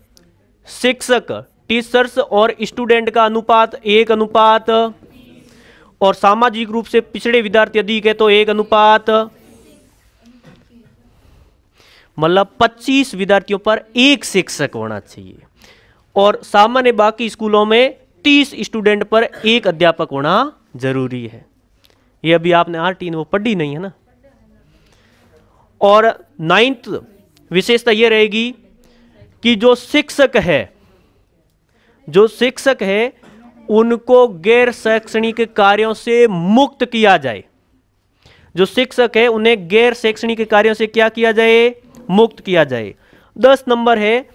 शिक्षक, टीचर्स और स्टूडेंट का अनुपात 1:, और सामाजिक रूप से पिछड़े विद्यार्थी अधिक है तो 1:, मतलब 25 विद्यार्थियों पर 1 शिक्षक होना चाहिए, और सामान्य बाकी स्कूलों में 30 स्टूडेंट पर 1 अध्यापक होना जरूरी है। ये अभी आपने आरटी वो पढ़ी नहीं है ना। और 9th विशेषता यह रहेगी कि जो शिक्षक है उनको गैर शैक्षणिक कार्यों से मुक्त किया जाए। जो शिक्षक है उन्हें गैर शैक्षणिक कार्यों से क्या किया जाए, मुक्त किया जाए। 10 नंबर है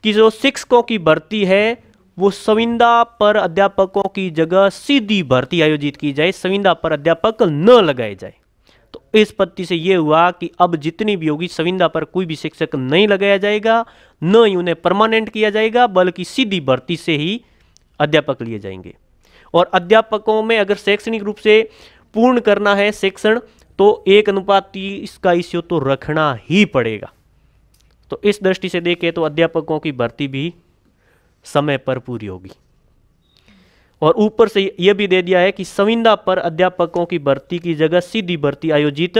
कि जो शिक्षकों की भर्ती है वो संविदा पर अध्यापकों की जगह सीधी भर्ती आयोजित की जाए, संविदा पर अध्यापक न लगाए जाए। तो इस पद्धति से यह हुआ कि अब जितनी भी होगी संविदा पर कोई भी शिक्षक नहीं लगाया जाएगा, न ही उन्हें परमानेंट किया जाएगा, बल्कि सीधी भर्ती से ही अध्यापक लिए जाएंगे। और अध्यापकों में अगर शैक्षणिक रूप से पूर्ण करना है शिक्षण तो 1:30 का रेशियो तो रखना ही पड़ेगा। तो इस दृष्टि से देखें तो अध्यापकों की भर्ती भी समय पर पूरी होगी। और ऊपर से यह भी दे दिया है कि संविदा पर अध्यापकों की भर्ती की जगह सीधी भर्ती आयोजित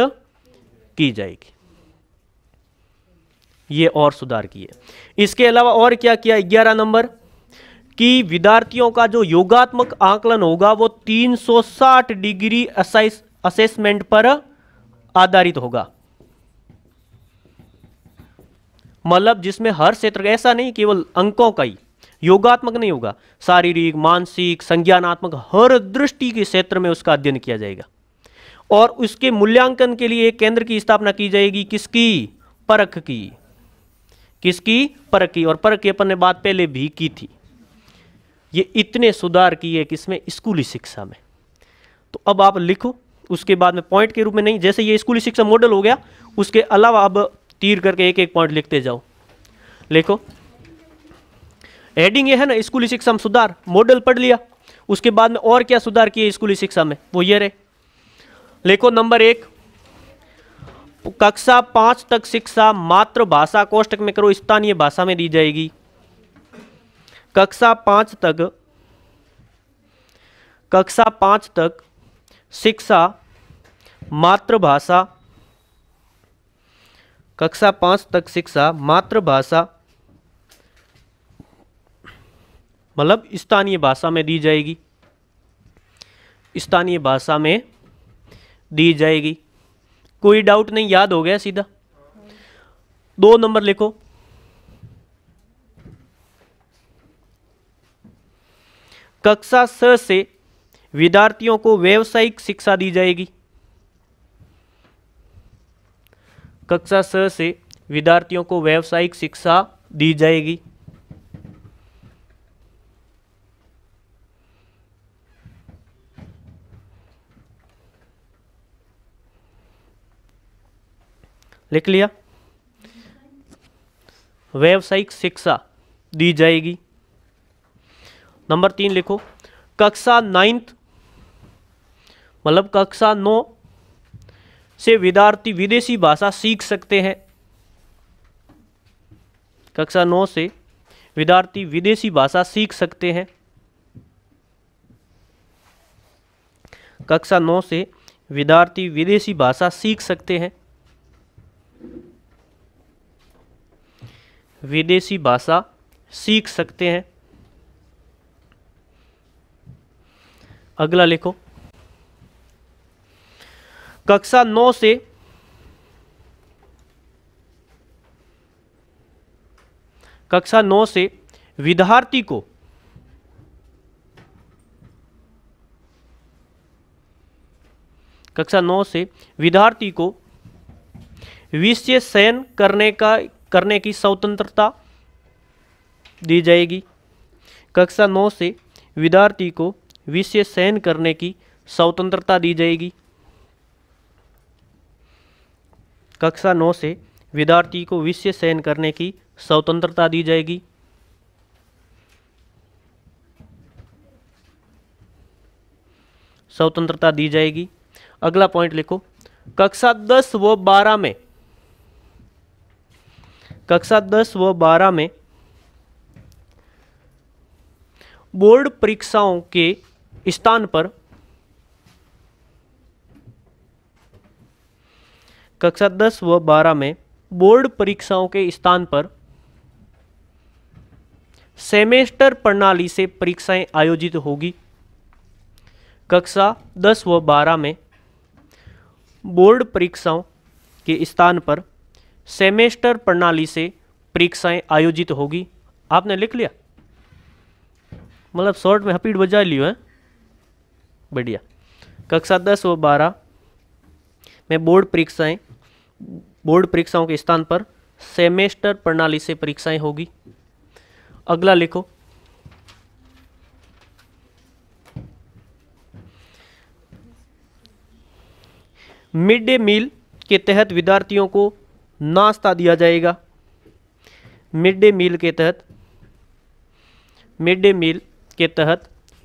की जाएगी। ये और सुधार किए। इसके अलावा और क्या किया, 11 नंबर कि विद्यार्थियों का जो योगात्मक आकलन होगा वो 360 डिग्री असेसमेंट पर आधारित होगा। मतलब जिसमें हर क्षेत्र, ऐसा नहीं केवल अंकों का ही, योगात्मक नहीं होगा, शारीरिक, मानसिक, संज्ञानात्मक, हर दृष्टि के क्षेत्र में उसका अध्ययन किया जाएगा। और उसके मूल्यांकन के लिए एक केंद्र की स्थापना की जाएगी, किसकी, परख की। किसकी, परख की। और परख की अपन ने बात पहले भी की थी। ये इतने सुधार किए किसमें, स्कूली शिक्षा में। तो अब आप लिखो, उसके बाद में पॉइंट के रूप में नहीं, जैसे ये स्कूली शिक्षा मॉडल हो गया, उसके अलावा अब तीर करके एक एक पॉइंट लिखते जाओ। लिखो, हेडिंग ये है ना, स्कूली शिक्षा में सुधार, मॉडल पढ़ लिया। उसके बाद में और क्या सुधार किए स्कूली शिक्षा में, वो ये रहे। लिखो नंबर 1, कक्षा 5 तक शिक्षा मातृभाषा, कोष्टक में करो स्थानीय भाषा में दी जाएगी। कक्षा 5 तक शिक्षा मातृभाषा, कक्षा 5 तक शिक्षा मातृभाषा मतलब स्थानीय भाषा में दी जाएगी, स्थानीय भाषा में दी जाएगी। कोई डाउट नहीं, याद हो गया सीधा। 2 नंबर लिखो, कक्षा 6 से विद्यार्थियों को व्यावसायिक शिक्षा दी जाएगी। कक्षा 6 से विद्यार्थियों को व्यावसायिक शिक्षा दी जाएगी। लिख लिया, व्यावसायिक शिक्षा दी जाएगी। नंबर 3 लिखो, कक्षा 9th मतलब कक्षा 9 से विद्यार्थी विदेशी भाषा सीख सकते हैं। कक्षा 9 से विद्यार्थी विदेशी भाषा सीख सकते हैं। कक्षा 9 से विद्यार्थी विदेशी भाषा सीख सकते हैं। विदेशी भाषा सीख सकते हैं। अगला लिखो, कक्षा 9 से विद्यार्थी को विषय चयन करने की स्वतंत्रता दी जाएगी। कक्षा 9 से विद्यार्थी को विषय चयन करने की स्वतंत्रता दी जाएगी। कक्षा 9 से विद्यार्थी को विषय चयन करने की स्वतंत्रता दी जाएगी। स्वतंत्रता दी जाएगी। अगला पॉइंट लिखो, कक्षा 10 व 12 में बोर्ड परीक्षाओं के स्थान पर कक्षा 10 व 12 में बोर्ड परीक्षाओं के स्थान पर सेमेस्टर प्रणाली से परीक्षाएं आयोजित होगी। कक्षा 10 व 12 में बोर्ड परीक्षाओं के स्थान पर सेमेस्टर प्रणाली से परीक्षाएं आयोजित होगी। आपने लिख लिया, मतलब शॉर्ट में हपीट बजा लियो है, बढ़िया। कक्षा 10 व 12 में बोर्ड परीक्षाओं के स्थान पर सेमेस्टर प्रणाली से परीक्षाएं होगी। अगला लिखो, मिड डे मील के तहत विद्यार्थियों को नाश्ता दिया जाएगा। मिड डे मील के तहत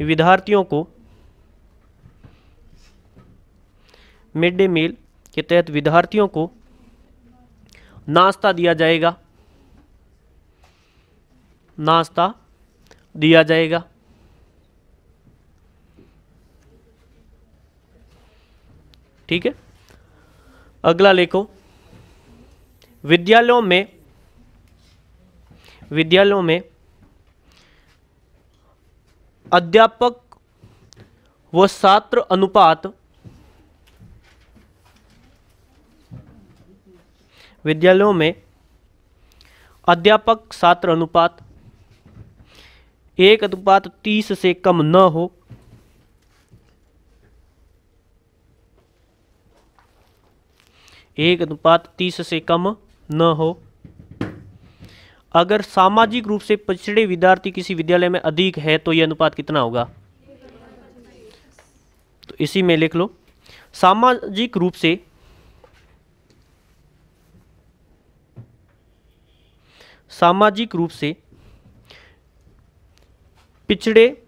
विद्यार्थियों को नाश्ता दिया जाएगा। ठीक है। अगला लिखो, विद्यालयों में अध्यापक व छात्र अनुपात 1:30 से कम न हो। अगर सामाजिक रूप से पिछड़े विद्यार्थी किसी विद्यालय में अधिक है तो यह अनुपात कितना होगा? तो इसी में लिख लो, सामाजिक रूप से पिछड़े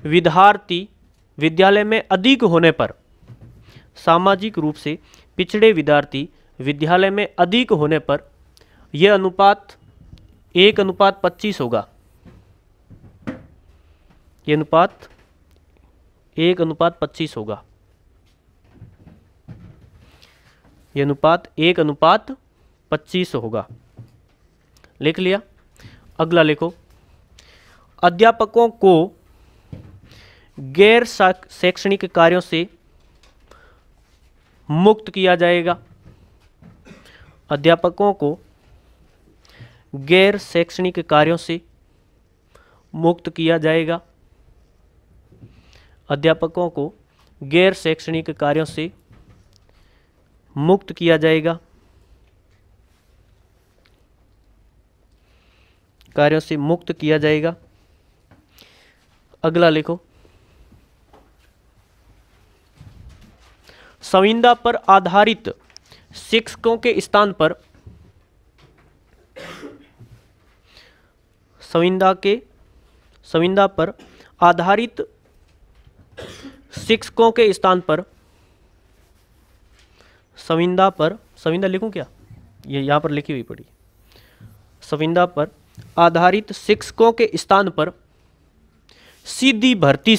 विद्यार्थी विद्यालय में अधिक होने पर, यह अनुपात 1:25 होगा। यह अनुपात 1:25 होगा। लिख लिया। अगला लिखो, अध्यापकों को गैर शैक्षणिक कार्यों से मुक्त किया जाएगा। अध्यापकों को गैर शैक्षणिक कार्यों से मुक्त किया जाएगा। अध्यापकों को गैर शैक्षणिक कार्यों से मुक्त किया जाएगा। अगला लिखो, संविदा पर आधारित शिक्षकों के स्थान पर संविदा लिखूं क्या? ये यहां पर लिखी हुई पड़ी। संविदा पर आधारित शिक्षकों के स्थान पर सीधी भर्ती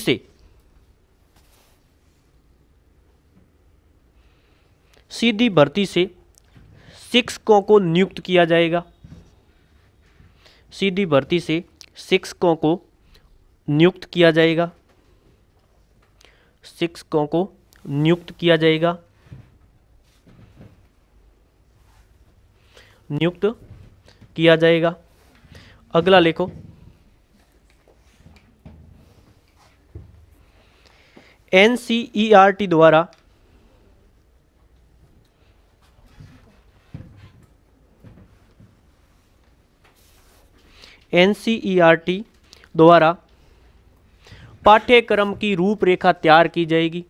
से शिक्षकों को नियुक्त किया जाएगा। सीधी भर्ती से शिक्षकों को नियुक्त किया जाएगा, शिक्षकों को नियुक्त किया जाएगा, नियुक्त किया जाएगा। अगला लिखो, एनसीईआरटी द्वारा एनसीईआरटी द्वारा पाठ्यक्रम की रूपरेखा तैयार की जाएगी।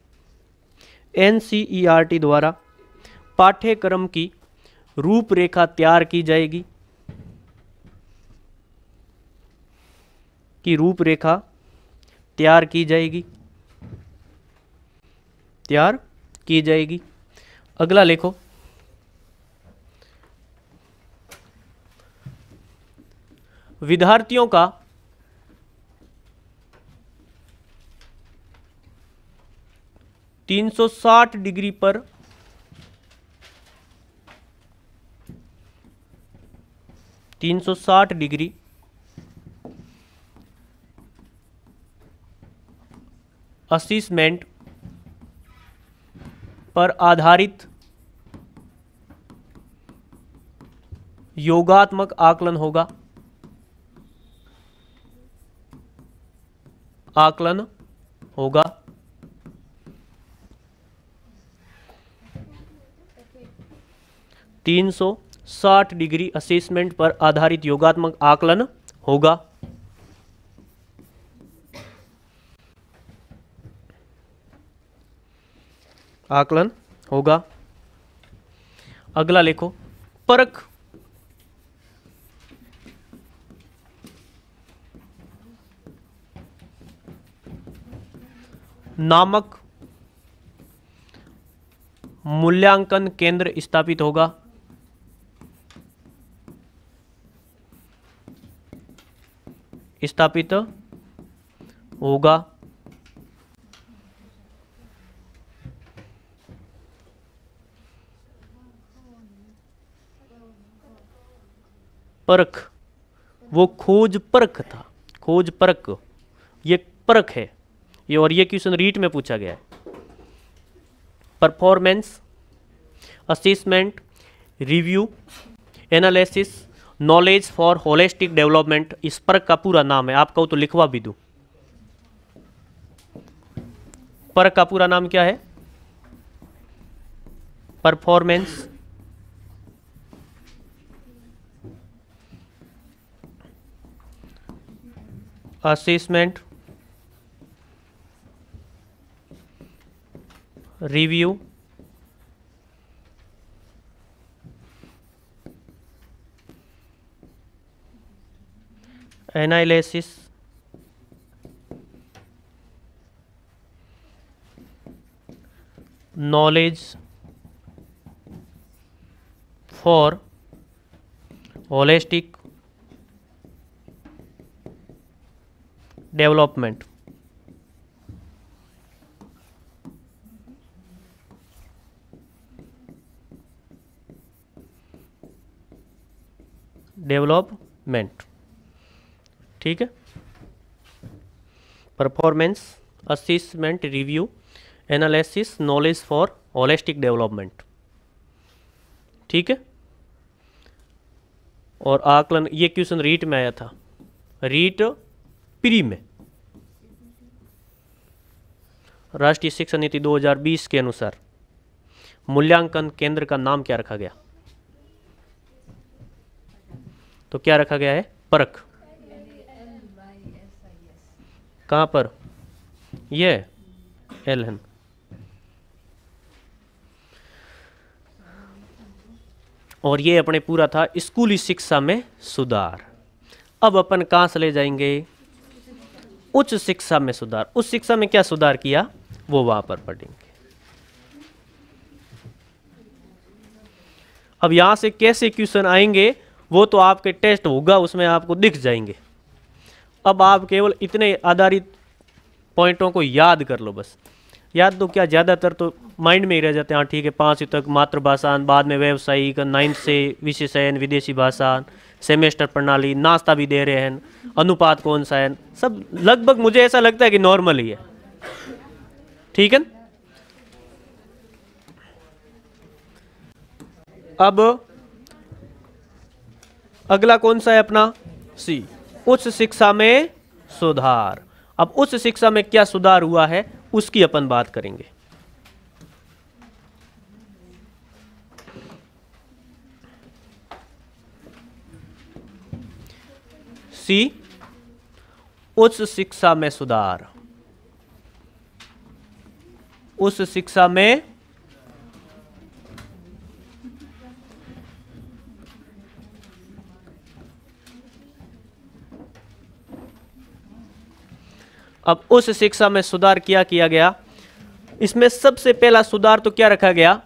एनसीईआरटी द्वारा पाठ्यक्रम की रूपरेखा तैयार की जाएगी, की रूपरेखा तैयार की जाएगी, तैयार की जाएगी। अगला लिखो, विद्यार्थियों का 360 डिग्री पर असेसमेंट पर आधारित योगात्मक आकलन होगा, आकलन होगा। तीन 360 डिग्री असेसमेंट पर आधारित योगात्मक आकलन होगा। आकलन होगा। अगला लिखो, परख नामक मूल्यांकन केंद्र स्थापित होगा, स्थापित होगा। परख, वो खोज परख था, खोज परख, ये परख है ये, और ये क्वेश्चन रीट में पूछा गया है। Performance assessment review analysis knowledge for holistic development, इस परख का पूरा नाम है। आप कहो तो लिखवा भी दूं। परख का पूरा नाम क्या है? Performance assessment review analysis knowledge for holistic development. Development, ठीक है। Performance assessment review analysis knowledge for holistic development, ठीक है। और आकलन, ये क्वेश्चन रीट में आया था, रीट प्री में। राष्ट्रीय शिक्षा नीति 2020 के अनुसार मूल्यांकन केंद्र का नाम क्या रखा गया? तो क्या रखा गया है? परख। कहां पर? ये एलएन। और ये अपने पूरा था स्कूली शिक्षा में सुधार। अब अपन कहां से ले जाएंगे? उच्च शिक्षा में सुधार। उच्च शिक्षा में क्या सुधार किया वो वहां पर पढ़ेंगे। अब यहां से कैसे क्वेश्चन आएंगे वो तो आपके टेस्ट होगा, उसमें आपको दिख जाएंगे। अब आप केवल इतने आधारित पॉइंटों को याद कर लो बस। याद तो क्या, ज़्यादातर तो माइंड में ही रह जाते हैं। हाँ ठीक है, 5वीं तक मातृभाषा, बाद में व्यावसायिक, 9th से विशेषण विदेशी भाषा, सेमेस्टर प्रणाली, नाश्ता भी दे रहे हैं, अनुपात कौन सा है, सब लगभग मुझे ऐसा लगता है कि नॉर्मल ही है। ठीक है। अब अगला कौन सा है अपना, सी, उच्च शिक्षा में सुधार। अब उच्च शिक्षा में क्या सुधार हुआ है उसकी अपन बात करेंगे। सी, उच्च शिक्षा में सुधार। उच्च शिक्षा में अब उस शिक्षा में सुधार किया गया। इसमें सबसे पहला सुधार तो क्या रखा गया,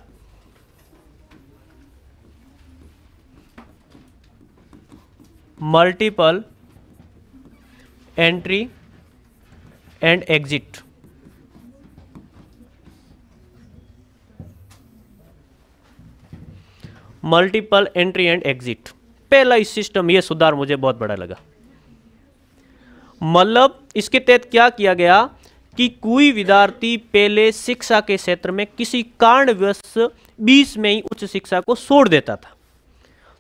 multiple entry and exit. Multiple entry and exit, पहला इस सिस्टम, यह सुधार मुझे बहुत बड़ा लगा। मतलब इसके तहत क्या किया गया कि कोई विद्यार्थी पहले शिक्षा के क्षेत्र में किसी कारणवश बीच में ही उच्च शिक्षा को छोड़ देता था,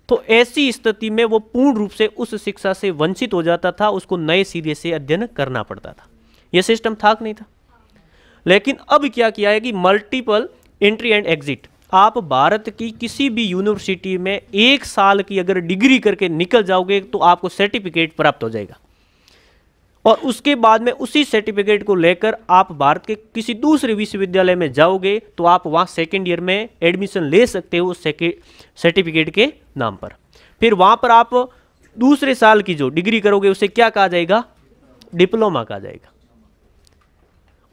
तो ऐसी स्थिति में वो पूर्ण रूप से उस शिक्षा से वंचित हो जाता था, उसको नए सिरे से अध्ययन करना पड़ता था। यह सिस्टम था कि नहीं था। लेकिन अब क्या किया है कि मल्टीपल एंट्री एंड एग्जिट, आप भारत की किसी भी यूनिवर्सिटी में 1 साल की अगर डिग्री करके निकल जाओगे तो आपको सर्टिफिकेट प्राप्त हो जाएगा, और उसके बाद में उसी सर्टिफिकेट को लेकर आप भारत के किसी दूसरे विश्वविद्यालय में जाओगे तो आप वहाँ सेकेंड ईयर में एडमिशन ले सकते हो उस सर्टिफिकेट के नाम पर। फिर वहाँ पर आप दूसरे साल की जो डिग्री करोगे उसे क्या कहा जाएगा, डिप्लोमा कहा जाएगा।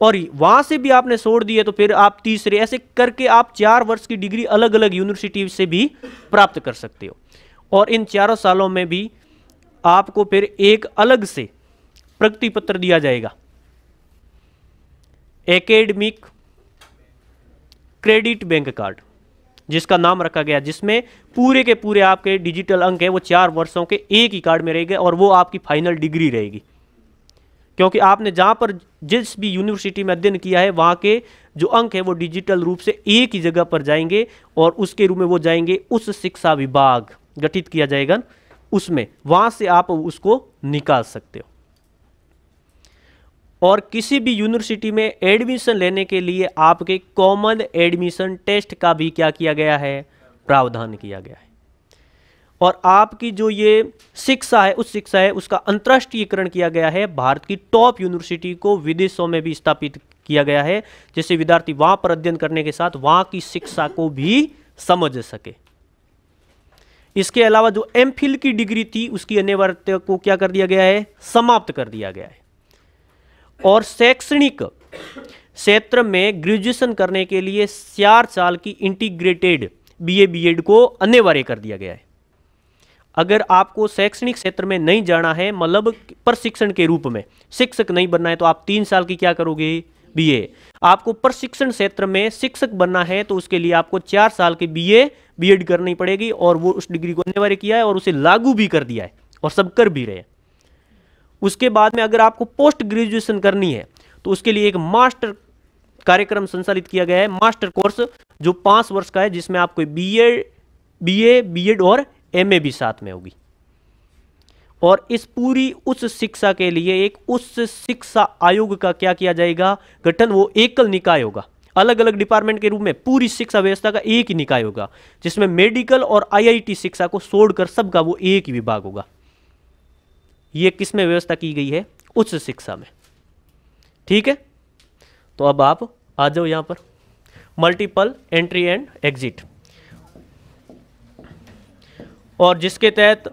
और वहाँ से भी आपने छोड़ दिए तो फिर आप तीसरे, ऐसे करके आप 4 वर्ष की डिग्री अलग अलग यूनिवर्सिटी से भी प्राप्त कर सकते हो। और इन 4 सालों में भी आपको फिर एक अलग से प्रगति पत्र दिया जाएगा, एकेडमिक क्रेडिट बैंक कार्ड जिसका नाम रखा गया, जिसमें पूरे के पूरे आपके डिजिटल अंक है वो 4 वर्षों के एक ही कार्ड में रहेंगे और वो आपकी फाइनल डिग्री रहेगी। क्योंकि आपने जहां पर जिस भी यूनिवर्सिटी में अध्ययन किया है वहां के जो अंक है वो डिजिटल रूप से एक ही जगह पर जाएंगे और उसके रूप में वो जाएंगे उस शिक्षा विभाग गठित किया जाएगा, उसमें वहां से आप उसको निकाल सकते हो। और किसी भी यूनिवर्सिटी में एडमिशन लेने के लिए आपके कॉमन एडमिशन टेस्ट का भी क्या किया गया है, प्रावधान किया गया है। और आपकी जो ये शिक्षा है उस शिक्षा है उसका अंतर्राष्ट्रीयकरण किया गया है, भारत की टॉप यूनिवर्सिटी को विदेशों में भी स्थापित किया गया है, जिससे विद्यार्थी वहां पर अध्ययन करने के साथ वहां की शिक्षा को भी समझ सके। इसके अलावा जो एमफिल की डिग्री थी उसकी अनिवार्यता को क्या कर दिया गया है, समाप्त कर दिया गया है। और शैक्षणिक क्षेत्र में ग्रेजुएशन करने के लिए 4 साल की इंटीग्रेटेड बीए बीएड को अनिवार्य कर दिया गया है। अगर आपको शैक्षणिक क्षेत्र में नहीं जाना है, मतलब प्रशिक्षण के रूप में शिक्षक नहीं बनना है, तो आप 3 साल की क्या करोगे, बीए। आपको प्रशिक्षण क्षेत्र में शिक्षक बनना है तो उसके लिए आपको 4 साल की बीए बीएड करनी पड़ेगी, और वो उस डिग्री को अनिवार्य किया है और उसे लागू भी कर दिया है और सब कर भी रहे हैं। उसके बाद में अगर आपको पोस्ट ग्रेजुएशन करनी है तो उसके लिए एक मास्टर कार्यक्रम संचालित किया गया है, मास्टर कोर्स जो 5 वर्ष का है, जिसमें आपको बीए बीएड और एमए भी साथ में होगी। और इस पूरी उच्च शिक्षा के लिए एक उच्च शिक्षा आयोग का क्या किया जाएगा, गठन। वो एकल निकाय होगा, अलग अलग डिपार्टमेंट के रूप में पूरी शिक्षा व्यवस्था का एक ही निकाय होगा, जिसमें मेडिकल और आईआईटी शिक्षा को छोड़कर सबका वो एक ही विभाग होगा। ये किस में व्यवस्था की गई है, उच्च शिक्षा में। ठीक है, तो अब आप आ जाओ यहां पर, मल्टीपल एंट्री एंड एग्जिट, और जिसके तहत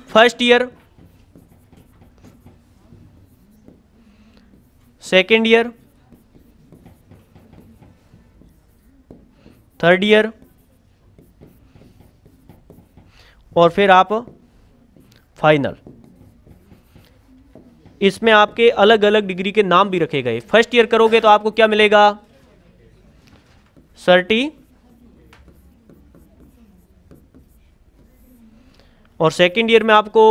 first year, second year, third year और फिर आप फाइनल, इसमें आपके अलग अलग डिग्री के नाम भी रखे गए। फर्स्ट ईयर करोगे तो आपको क्या मिलेगा, और सेकेंड ईयर में आपको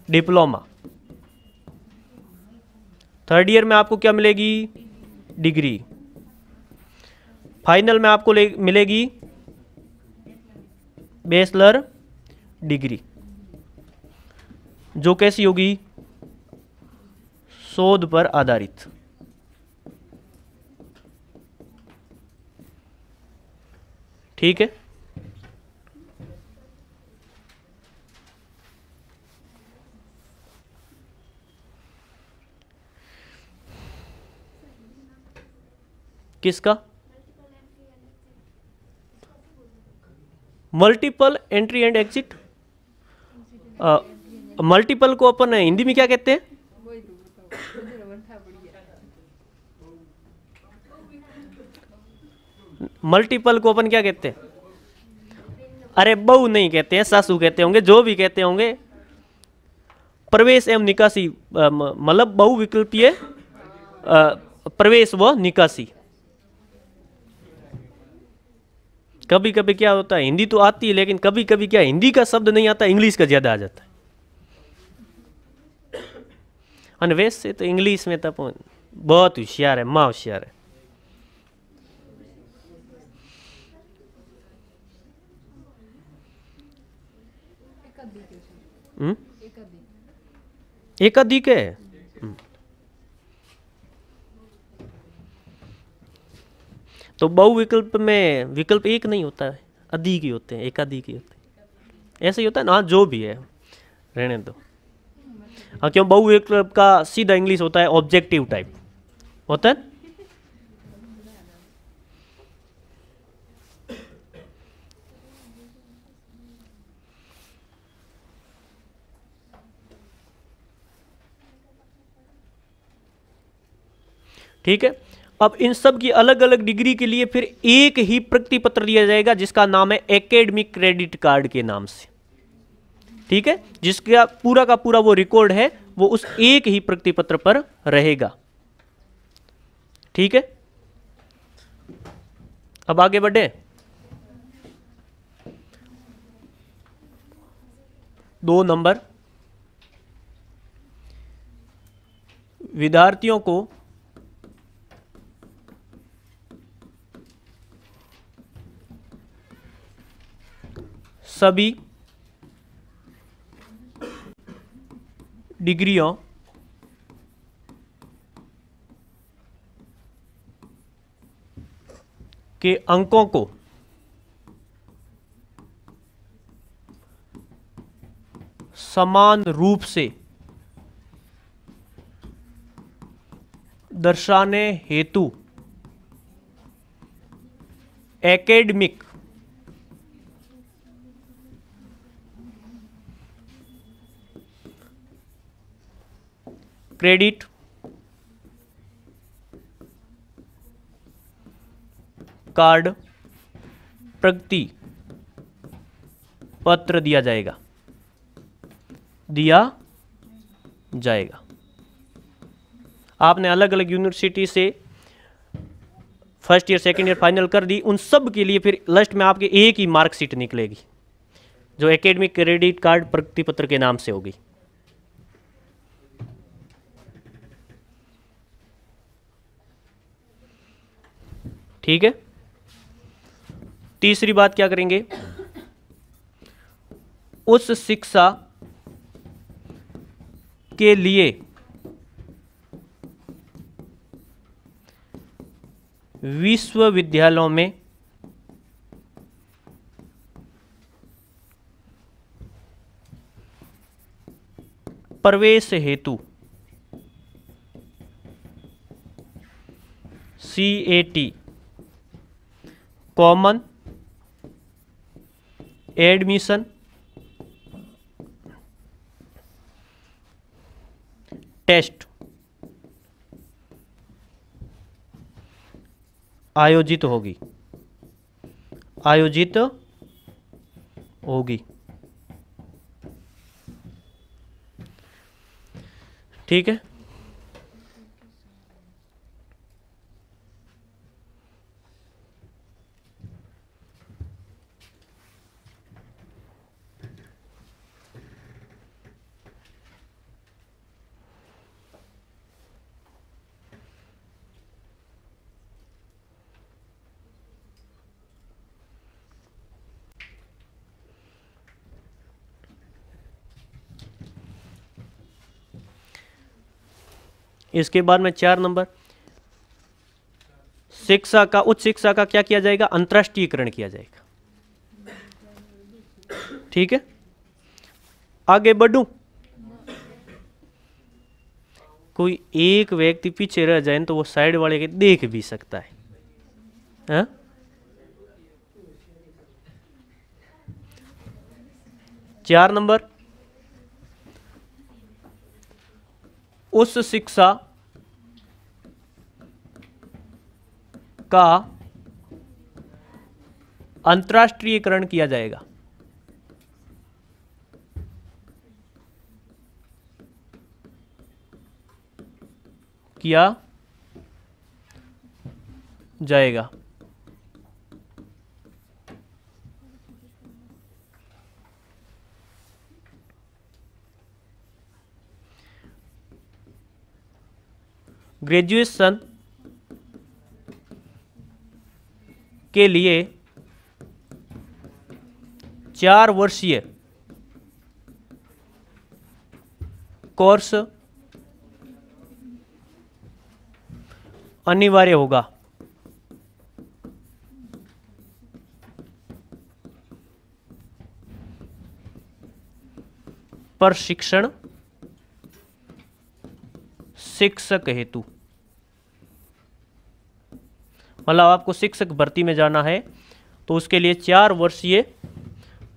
डिप्लोमा, थर्ड ईयर में आपको क्या मिलेगी, डिग्री, फाइनल में आपको मिलेगी बैचलर डिग्री, जो कैसी होगी, शोध पर आधारित। ठीक है, किसका, multiple entry and exit. Multiple को अपन हिंदी में क्या कहते हैं, मल्टीपल को अपन क्या कहते हैं, अरे बहु नहीं कहते हैं, सासू कहते होंगे, जो भी कहते होंगे। प्रवेश एवं निकासी मतलब बहुविकल्पीय प्रवेश व निकासी। कभी कभी क्या होता है, हिंदी तो आती है लेकिन कभी कभी क्या हिंदी का शब्द नहीं आता, इंग्लिश का ज्यादा आ जाता है। और वैसे तो इंग्लिश में तो बहुत होशियार है, माँ होशियार है। एकाधिक है। तो बहुविकल्प में विकल्प एक नहीं होता है, अधिक ही होते हैं, एकाधिक ही होते हैं, ऐसे ही होता है ना। हाँ, जो भी है रहने दो। हाँ, क्यों, बहुविकल्प का सीधा इंग्लिश होता है ऑब्जेक्टिव टाइप होता है। ठीक है, अब इन सब की अलग अलग डिग्री के लिए फिर एक ही प्रगति पत्र दिया जाएगा जिसका नाम है एकेडमिक क्रेडिट कार्ड के नाम से। ठीक है, जिसका पूरा का पूरा वो रिकॉर्ड है वो उस एक ही प्रगति पत्र पर रहेगा। ठीक है, अब आगे बढ़े। 2 नंबर, विद्यार्थियों को सभी डिग्रियों के अंकों को समान रूप से दर्शाने हेतु एकेडमिक क्रेडिट कार्ड प्रगति पत्र दिया जाएगा। आपने अलग अलग यूनिवर्सिटी से first year second year final कर दी, उन सब के लिए फिर लास्ट में आपके एक ही मार्कशीट निकलेगी जो एकेडमिक क्रेडिट कार्ड प्रगति पत्र के नाम से होगी। ठीक है, तीसरी बात क्या करेंगे, उस शिक्षा के लिए विश्वविद्यालयों में प्रवेश हेतु CAT कॉमन एडमिशन टेस्ट आयोजित होगी। ठीक है, इसके बाद में 4 नंबर, शिक्षा का, उच्च शिक्षा का क्या किया जाएगा, अंतर्राष्ट्रीयकरण किया जाएगा। ठीक है, आगे बढ़ूं। कोई एक व्यक्ति पीछे रह जाए तो वो साइड वाले के देख भी सकता है, हाँ? चार नंबर, उस शिक्षा का अंतर्राष्ट्रीयकरण किया जाएगा। किया जाएगा। ग्रेजुएशन के लिए 4 वर्षीय कोर्स अनिवार्य होगा। प्रशिक्षण शिक्षक हेतु, मतलब आपको शिक्षक भर्ती में जाना है तो उसके लिए 4 वर्षीय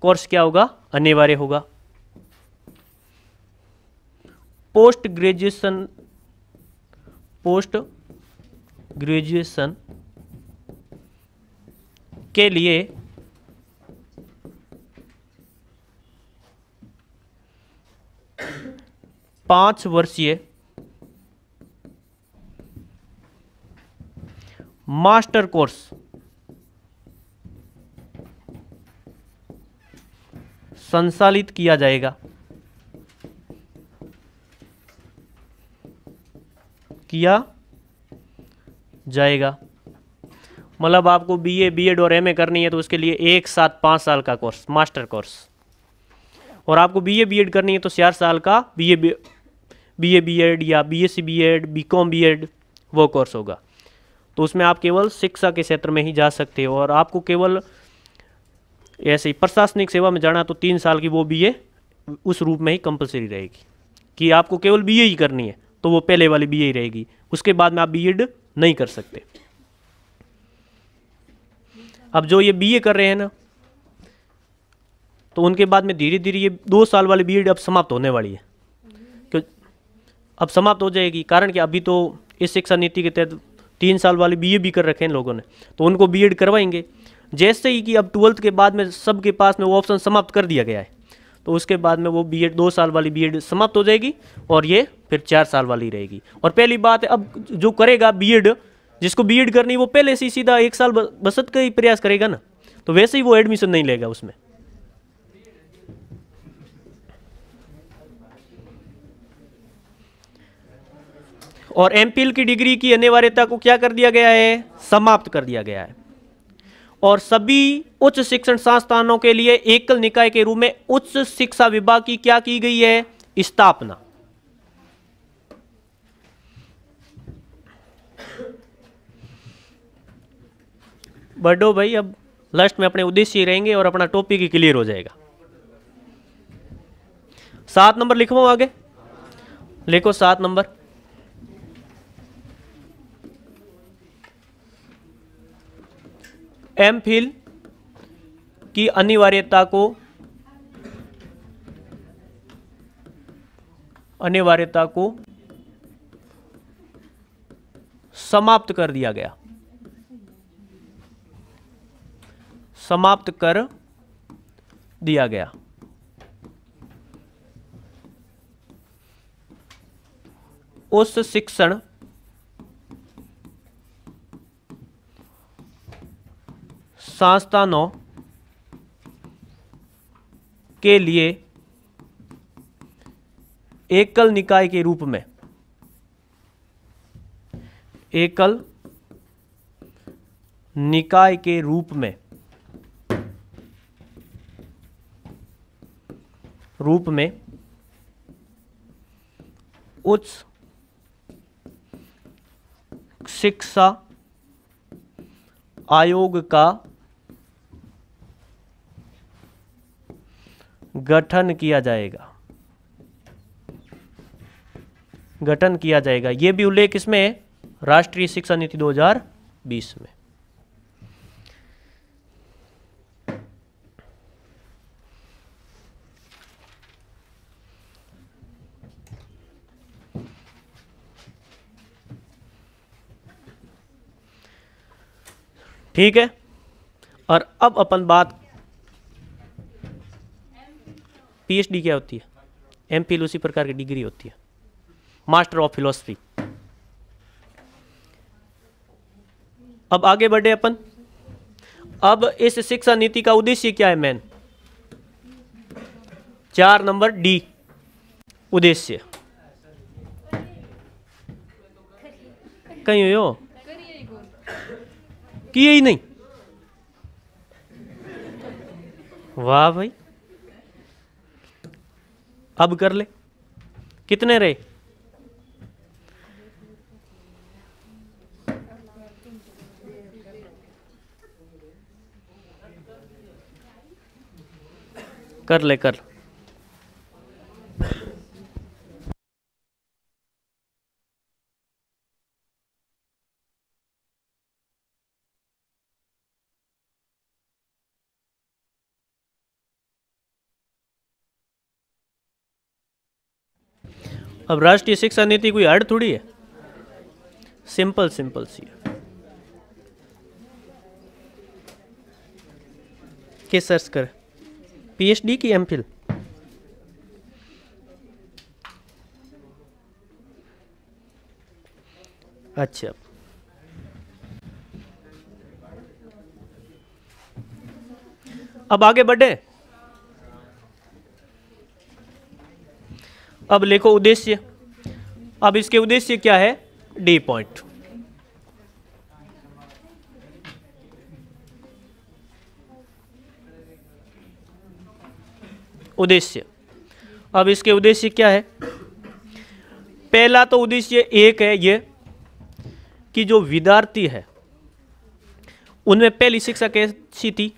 कोर्स क्या होगा, अनिवार्य होगा। पोस्ट ग्रेजुएशन के लिए 5 वर्षीय मास्टर कोर्स संचालित किया जाएगा। मतलब आपको बीए, बीएड और एमए करनी है तो उसके लिए एक साथ 5 साल का कोर्स, मास्टर कोर्स, और आपको बीए बीएड करनी है तो 4 साल का बीए बीएड या बीएससी बीएड, बीकॉम बीएड वो कोर्स होगा। तो उसमें आप केवल शिक्षा के क्षेत्र में ही जा सकते हो, और आपको केवल ऐसे ही प्रशासनिक सेवा में जाना तो 3 साल की वो बीए उस रूप में ही कंपलसरी रहेगी कि आपको केवल बीए ही करनी है, तो वो पहले वाली बीए ही रहेगी, उसके बाद में आप बीएड नहीं कर सकते। अब जो ये बीए कर रहे हैं ना, तो उनके बाद में धीरे धीरे ये 2 साल वाली बीएड अब समाप्त होने वाली है। क्यों अब समाप्त हो जाएगी? कारण कि अभी तो इस शिक्षा नीति के तहत 3 साल वाली बीए भी कर रखे हैं लोगों ने, तो उनको बीएड करवाएंगे। जैसे ही कि अब 12th के बाद में सबके पास में वो ऑप्शन समाप्त कर दिया गया है, तो उसके बाद में वो बीएड 2 साल वाली बीएड समाप्त हो जाएगी और ये फिर 4 साल वाली रहेगी। और पहली बात है, अब जो करेगा बीएड, जिसको बीएड करनी वो पहले से ही सीधा 1 साल बसत का ही प्रयास करेगा ना, तो वैसे ही वो एडमिशन नहीं लेगा उसमें। और एमफिल की डिग्री की अनिवार्यता को क्या कर दिया गया है, समाप्त कर दिया गया है। और सभी उच्च शिक्षण संस्थानों के लिए एकल निकाय के रूप में उच्च शिक्षा विभाग की क्या की गई है, स्थापना। बढ़ो भाई, अब लास्ट में अपने उद्देश्य ही रहेंगे और अपना टॉपिक ही क्लियर हो जाएगा। 7 नंबर लिखवाओ, आगे लिखो 7 नंबर। एमफिल की अनिवार्यता को समाप्त कर दिया गया, समाप्त कर दिया गया। उस शिक्षण संस्थानों के लिए एकल निकाय के रूप में, एकल निकाय के रूप में उच्च शिक्षा आयोग का गठन किया जाएगा। गठन किया जाएगा, यह भी उल्लेख इसमें है राष्ट्रीय शिक्षा नीति 2020 में। ठीक है, और अब अपन बात, पीएचडी क्या होती है? एमफिल उसी प्रकार की डिग्री होती है, मास्टर ऑफ फिलोसफी। अब आगे बढ़े अपन। अब इस शिक्षा नीति का उद्देश्य क्या है? मेन 4 नंबर डी, उद्देश्य। कहीं हो किए ही नहीं? वाह भाई, अब कर ले। कितने रहे? कर ले, कर। अब राष्ट्रीय शिक्षा नीति कोई हार्ड थोड़ी है, सिंपल सिंपल सी है। के सर्च कर, पीएचडी की एमफिल? अच्छा, अब आगे बढ़े। अब लिखो उद्देश्य। अब इसके उद्देश्य क्या है? D point. उद्देश्य, अब इसके उद्देश्य क्या है? पहला तो उद्देश्य एक है ये कि जो विद्यार्थी है उनमें पहली शिक्षा कैसी थी?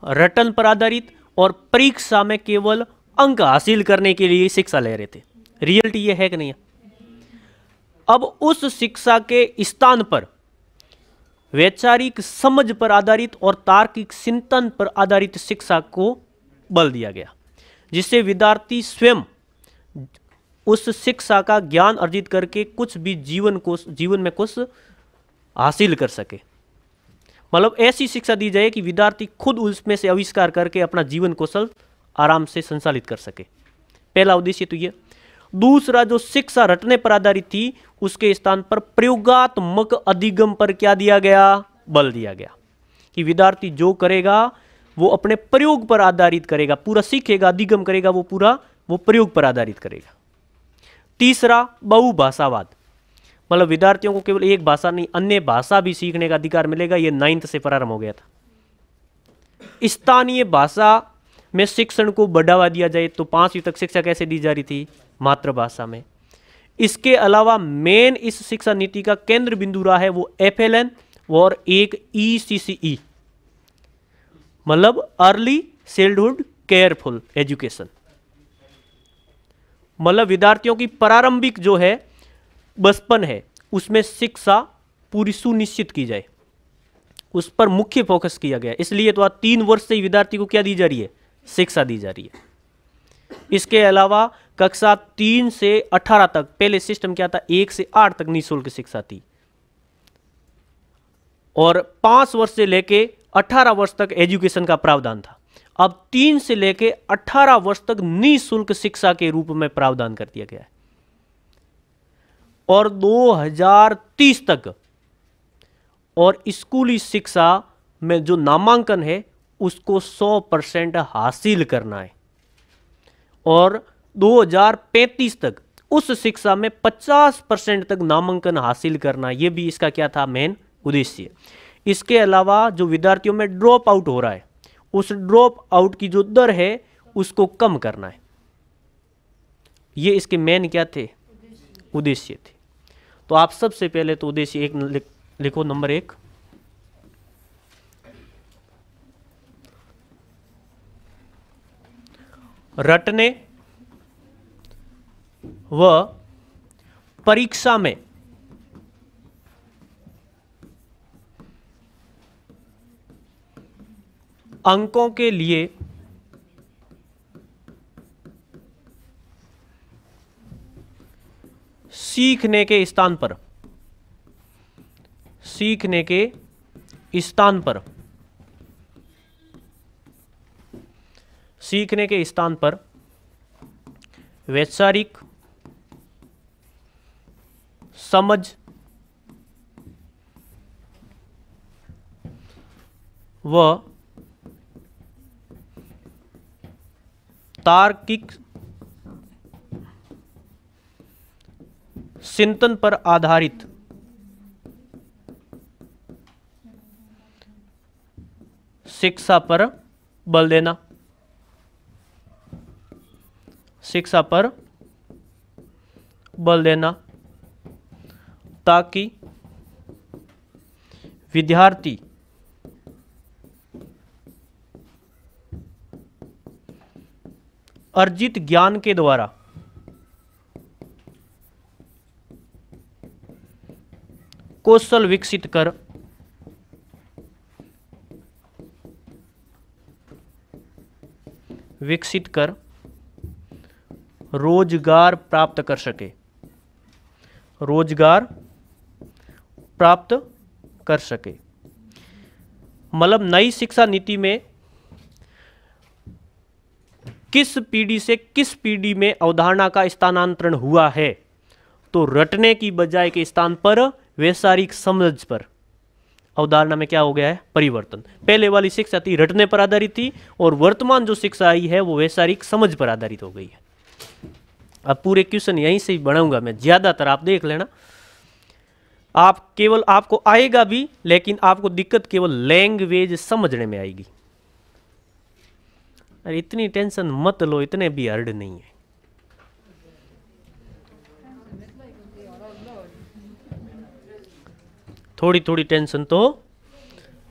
रटन पर आधारित और परीक्षा में केवल अंक हासिल करने के लिए शिक्षा ले रहे थे। रियलिटी ये है कि नहीं है? अब उस शिक्षा के स्थान पर वैचारिक समझ पर आधारित और तार्किक चिंतन पर आधारित शिक्षा को बल दिया गया, जिससे विद्यार्थी स्वयं उस शिक्षा का ज्ञान अर्जित करके कुछ भी जीवन में कुछ हासिल कर सके। मतलब ऐसी शिक्षा दी जाए कि विद्यार्थी खुद उसमें से आविष्कार करके अपना जीवन कौशल आराम से संचालित कर सके। पहला उद्देश्य तो ये। दूसरा, जो शिक्षा रटने पर आधारित थी उसके स्थान पर प्रयोगात्मक अधिगम पर क्या दिया गया? बल दिया गया कि विद्यार्थी जो करेगा वो अपने प्रयोग पर आधारित करेगा, पूरा सीखेगा, अधिगम करेगा, वो प्रयोग पर आधारित करेगा। तीसरा, बहुभाषावाद, मतलब विद्यार्थियों को केवल एक भाषा नहीं अन्य भाषा भी सीखने का अधिकार मिलेगा। ये 9th से प्रारंभ हो गया था। स्थानीय भाषा में शिक्षण को बढ़ावा दिया जाए तो 5वीं तक शिक्षा कैसे दी जा रही थी? मातृभाषा में। इसके अलावा मेन इस शिक्षा नीति का केंद्र बिंदु रहा है वो FLN और एक ECCE, मतलब अर्ली चाइल्डहुड केयरफुल एजुकेशन। मतलब विद्यार्थियों की प्रारंभिक जो है बचपन है उसमें शिक्षा पूरी सुनिश्चित की जाए, उस पर मुख्य फोकस किया गया। इसलिए तो आज 3 वर्ष से ही विद्यार्थी को क्या दी जा रही है? शिक्षा दी जा रही है। इसके अलावा कक्षा 3 से 18 तक, पहले सिस्टम क्या था? 1 से 8 तक निःशुल्क शिक्षा थी, और 5 वर्ष से लेके 18 वर्ष तक एजुकेशन का प्रावधान था। अब 3 से लेके 18 वर्ष तक निःशुल्क शिक्षा के रूप में प्रावधान कर दिया गया है, और 2030 तक और स्कूली शिक्षा में जो नामांकन है उसको 100% हासिल करना है, और 2035 तक उस शिक्षा में 50% तक नामांकन हासिल करना। यह भी इसका क्या था? मेन उद्देश्य। इसके अलावा जो विद्यार्थियों में ड्रॉप आउट हो रहा है उस ड्रॉप आउट की जो दर है उसको कम करना है। ये इसके मेन क्या थे? उद्देश्य थे। तो आप सबसे पहले तो उद्देश्य एक लिखो नंबर 1, रटने व परीक्षा में अंकों के लिए सीखने के स्थान पर वैचारिक समझ व तार्किक चिंतन पर आधारित शिक्षा पर बल देना, ताकि विद्यार्थी अर्जित ज्ञान के द्वारा कौशल विकसित कर रोजगार प्राप्त कर सके। मतलब नई शिक्षा नीति में किस पीढ़ी से किस पीढ़ी में अवधारणा का स्थानांतरण हुआ है, तो रटने की बजाय के स्थान पर वैचारिक समझ पर अवधारणा में क्या हो गया है, परिवर्तन। पहले वाली शिक्षा थी रटने पर आधारित थी और वर्तमान जो शिक्षा आई है वो वैचारिक समझ पर आधारित हो गई है। अब पूरे क्वेश्चन यहीं से ही बनाऊंगा मैं, ज्यादातर आप देख लेना। आपको आएगा भी, लेकिन आपको दिक्कत केवल लैंग्वेज समझने में आएगी। अरे इतनी टेंशन मत लो, इतने भी हार्ड नहीं है। थोड़ी थोड़ी टेंशन तो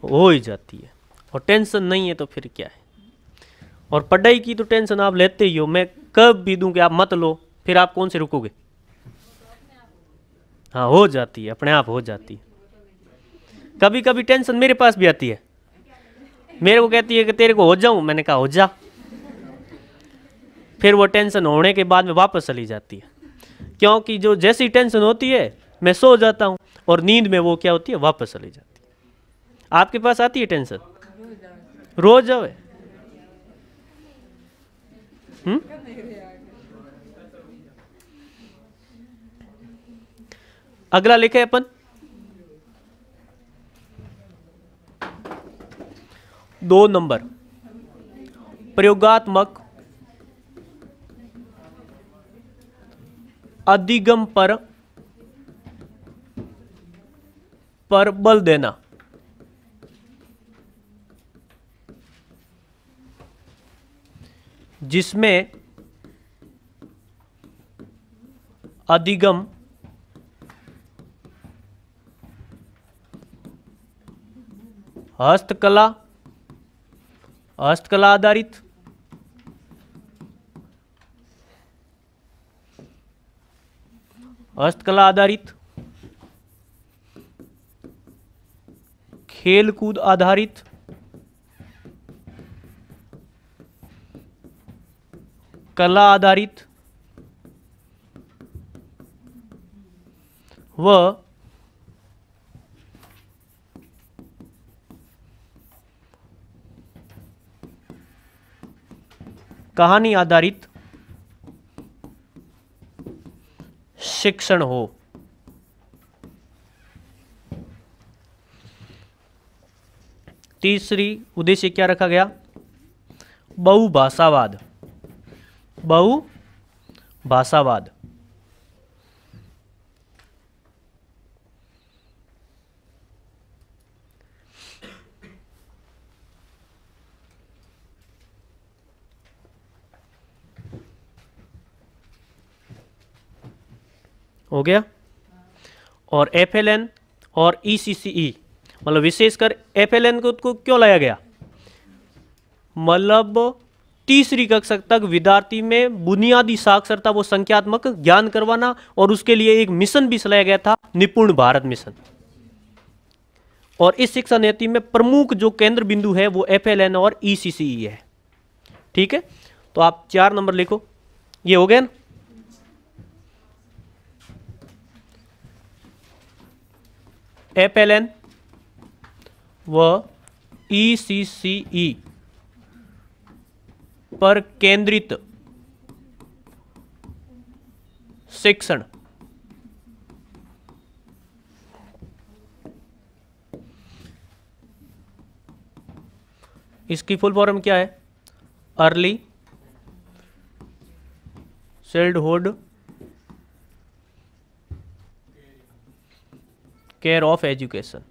हो ही जाती है, और टेंशन नहीं है तो फिर क्या है। और पढ़ाई की तो टेंशन आप लेते ही हो, मैं कब भी दूं कि आप मत लो, फिर आप कौन से रुकोगे। हाँ हो जाती है, अपने आप हो जाती है। कभी कभी टेंशन मेरे पास भी आती है, मेरे को कहती है कि तेरे को हो जाऊं, मैंने कहा हो जा, फिर वो टेंशन होने के बाद में वापस चली जाती है। क्योंकि जो जैसी टेंशन होती है मैं सो जाता हूं, और नींद में वो क्या होती है, वापस चली जाती है। आपके पास आती है टेंशन रोज आवे? अगला लिखे अपन 2 नंबर, प्रयोगात्मक अधिगम पर बल देना। जिसमें अधिगम हस्तकला आधारित, खेलकूद आधारित, कला आधारित व कहानी आधारित शिक्षण हो। तीसरी उद्देश्य क्या रखा गया, बहुभाषावाद। हो गया। और FLN और ईसीसीई, मतलब विशेषकर एफएलएन को क्यों लाया गया, मतलब तीसरी कक्षा तक विद्यार्थी में बुनियादी साक्षरता वो संख्यात्मक ज्ञान करवाना, और उसके लिए एक मिशन भी चलाया गया था, निपुण भारत मिशन। और इस शिक्षा नीति में प्रमुख जो केंद्र बिंदु है वो एफएलएन और ईसीसीई है। ठीक है, तो आप 4 नंबर लिखो। ये हो गया ना। एफएलएन व ईसीसीई पर केंद्रित शिक्षण, इसकी फुल फॉर्म क्या है, early childhood care of education.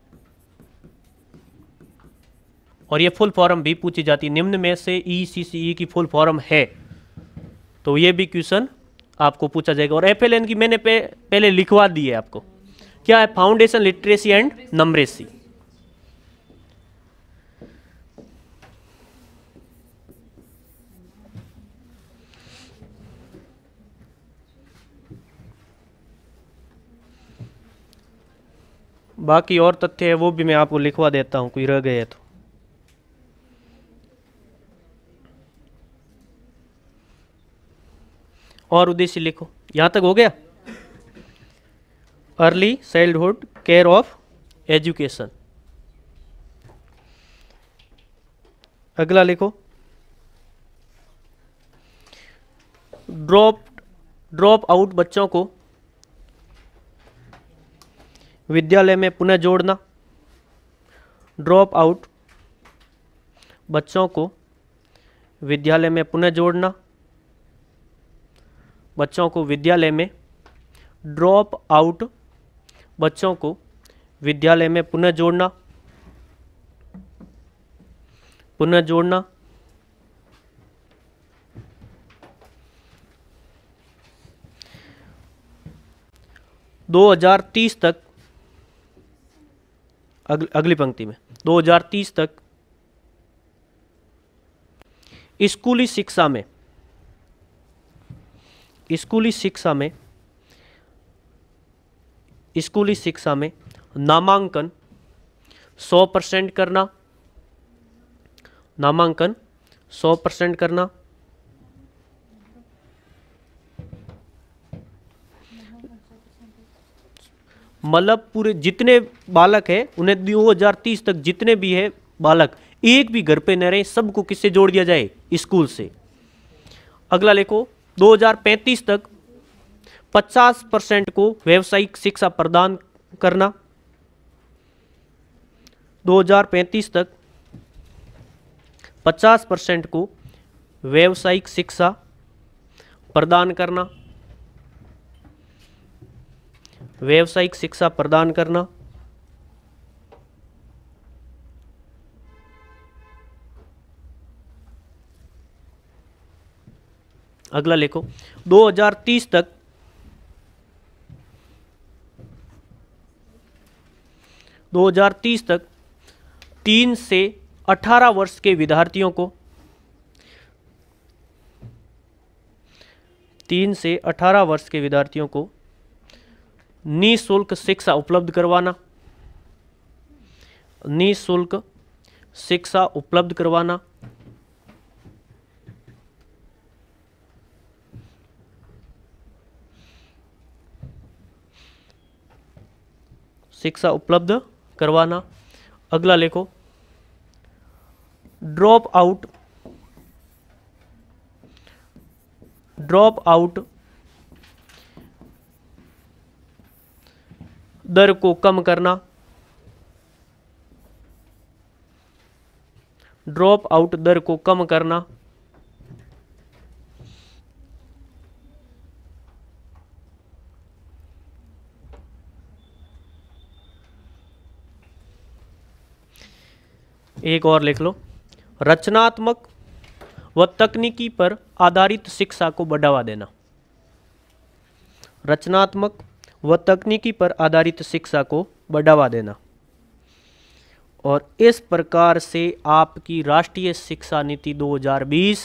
और ये फुल फॉर्म भी पूछी जाती है, निम्न में से ईसीसीई की फुल फॉर्म है, तो ये भी क्वेश्चन आपको पूछा जाएगा। और एफएलएन की मैंने पहले लिखवा दी है आपको, क्या है, फाउंडेशन लिटरेसी एंड नंबरेसी। बाकी और तथ्य है वो भी मैं आपको लिखवा देता हूं, कोई रह गए तो। और उद्देश्य लिखो, यहां तक हो गया। Early childhood care of education. अगला लिखो, ड्रॉप आउट बच्चों को विद्यालय में पुनः जोड़ना। ड्रॉप आउट बच्चों को विद्यालय में पुनः जोड़ना। बच्चों को विद्यालय में, ड्रॉप आउट बच्चों को विद्यालय में पुनः जोड़ना, पुनः जोड़ना। दो 2030 तक, अगली पंक्ति में 2030 तक स्कूली शिक्षा में, स्कूली शिक्षा में नामांकन 100% करना, नामांकन 100% करना। मतलब पूरे जितने बालक है उन्हें 2030 तक जितने भी है बालक, एक भी घर पे न रहे, सबको किससे जोड़ दिया जाए, स्कूल से। अगला लिखो, 2035 तक 50% को व्यावसायिक शिक्षा प्रदान करना। 2035 तक 50% को व्यावसायिक शिक्षा प्रदान करना, व्यावसायिक शिक्षा प्रदान करना। अगला लिखो, 2030 तक 3 से 18 वर्ष के विद्यार्थियों को, 3 से 18 वर्ष के विद्यार्थियों को निःशुल्क शिक्षा उपलब्ध करवाना, निःशुल्क शिक्षा उपलब्ध करवाना। शिक्षा उपलब्ध करवाना। अगला लिखो, ड्रॉप आउट दर को कम करना, ड्रॉप आउट दर को कम करना। एक और लिख लो, रचनात्मक व तकनीकी पर आधारित शिक्षा को बढ़ावा देना, रचनात्मक व तकनीकी पर आधारित शिक्षा को बढ़ावा देना। और इस प्रकार से आपकी राष्ट्रीय शिक्षा नीति 2020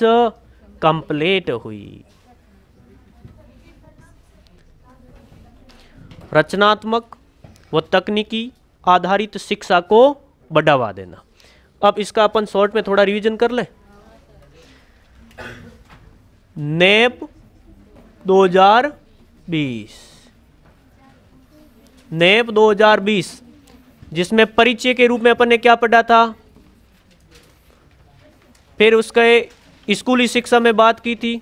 कंप्लीट हुई। रचनात्मक व तकनीकी आधारित शिक्षा को बढ़ावा देना। अब इसका अपन शॉर्ट में थोड़ा रिवीजन कर ले। नेप 2020, नेप 2020 जिसमें परिचय के रूप में अपन ने क्या पढ़ा था, फिर उसके स्कूली शिक्षा में बात की थी,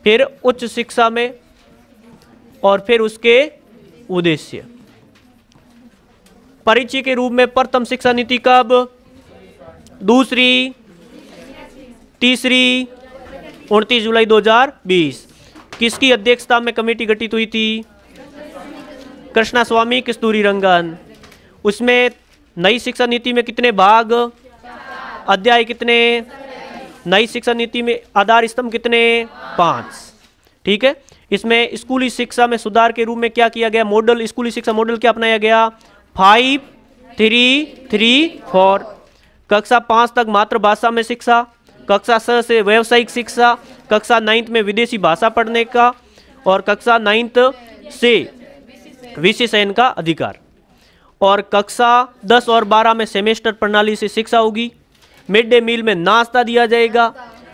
फिर उच्च शिक्षा में, और फिर उसके उद्देश्य। परिचय के रूप में प्रथम शिक्षा नीति कब, दूसरी, तीसरी 29 जुलाई 2020। किसकी अध्यक्षता में कमेटी गठित हुई थी, कृष्णा स्वामी कस्तूरी रंगन। उसमें नई शिक्षा नीति में कितने भाग, अध्याय कितने, नई शिक्षा नीति में आधार स्तंभ कितने, 5। ठीक है। इसमें स्कूली शिक्षा में सुधार के रूप में क्या किया गया, मॉडल, स्कूली शिक्षा मॉडल क्या अपनाया गया, 5, 3, 3, 4। कक्षा 5 तक मातृभाषा में शिक्षा, कक्षा 6 से व्यावसायिक शिक्षा, कक्षा 9 में विदेशी भाषा पढ़ने का, और कक्षा 9 से विशेष चयन का अधिकार, और कक्षा 10 और 12 में सेमेस्टर प्रणाली से शिक्षा होगी। मिड डे मील में नाश्ता दिया जाएगा।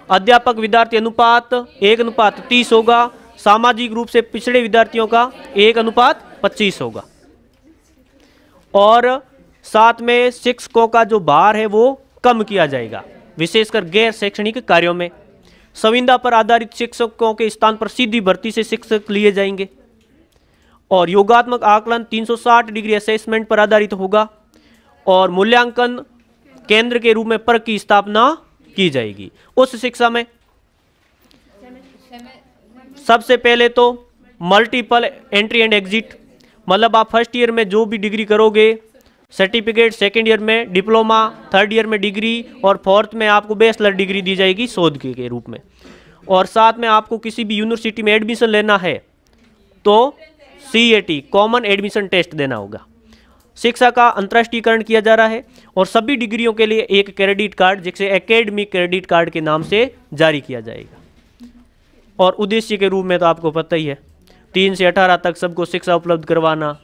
अध्यापक विद्यार्थी अनुपात 1:30 होगा। सामाजिक रूप से पिछड़े विद्यार्थियों का 1:25 होगा। और साथ में शिक्षकों का जो भार है वो कम किया जाएगा, विशेषकर गैर शैक्षणिक कार्यों में। संविदा पर आधारित शिक्षकों के स्थान पर सीधी भर्ती से शिक्षक लिए जाएंगे। और योगात्मक आकलन 360 डिग्री असेसमेंट पर आधारित होगा। और मूल्यांकन केंद्र के रूप में पर्क की स्थापना की जाएगी। उस शिक्षा में सबसे पहले तो मल्टीपल एंट्री एंड एग्जिट, मतलब आप फर्स्ट ईयर में जो भी डिग्री करोगे, सर्टिफिकेट, सेकेंड ईयर में डिप्लोमा, थर्ड ईयर में डिग्री, और फोर्थ में आपको बैचलर डिग्री दी जाएगी शोध के रूप में। और साथ में आपको किसी भी यूनिवर्सिटी में एडमिशन लेना है तो CAT कॉमन एडमिशन टेस्ट देना होगा। शिक्षा का अंतर्राष्ट्रीयकरण किया जा रहा है और सभी डिग्रियों के लिए एक क्रेडिट कार्ड, जिसे एकेडमिक क्रेडिट कार्ड के नाम से जारी किया जाएगा। और उद्देश्य के रूप में तो आपको पता ही है, 3 से 18 तक सबको शिक्षा उपलब्ध करवाना,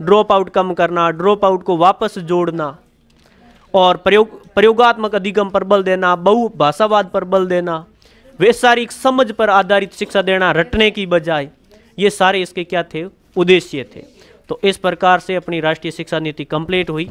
ड्रॉप आउट कम करना, ड्रॉप आउट को वापस जोड़ना, और प्रयोगात्मक अधिगम पर बल देना, बहुभाषावाद पर बल देना, वैचारिक समझ पर आधारित शिक्षा देना रटने की बजाय। ये सारे इसके क्या थे, उद्देश्य थे। तो इस प्रकार से अपनी राष्ट्रीय शिक्षा नीति कंप्लीट हुई।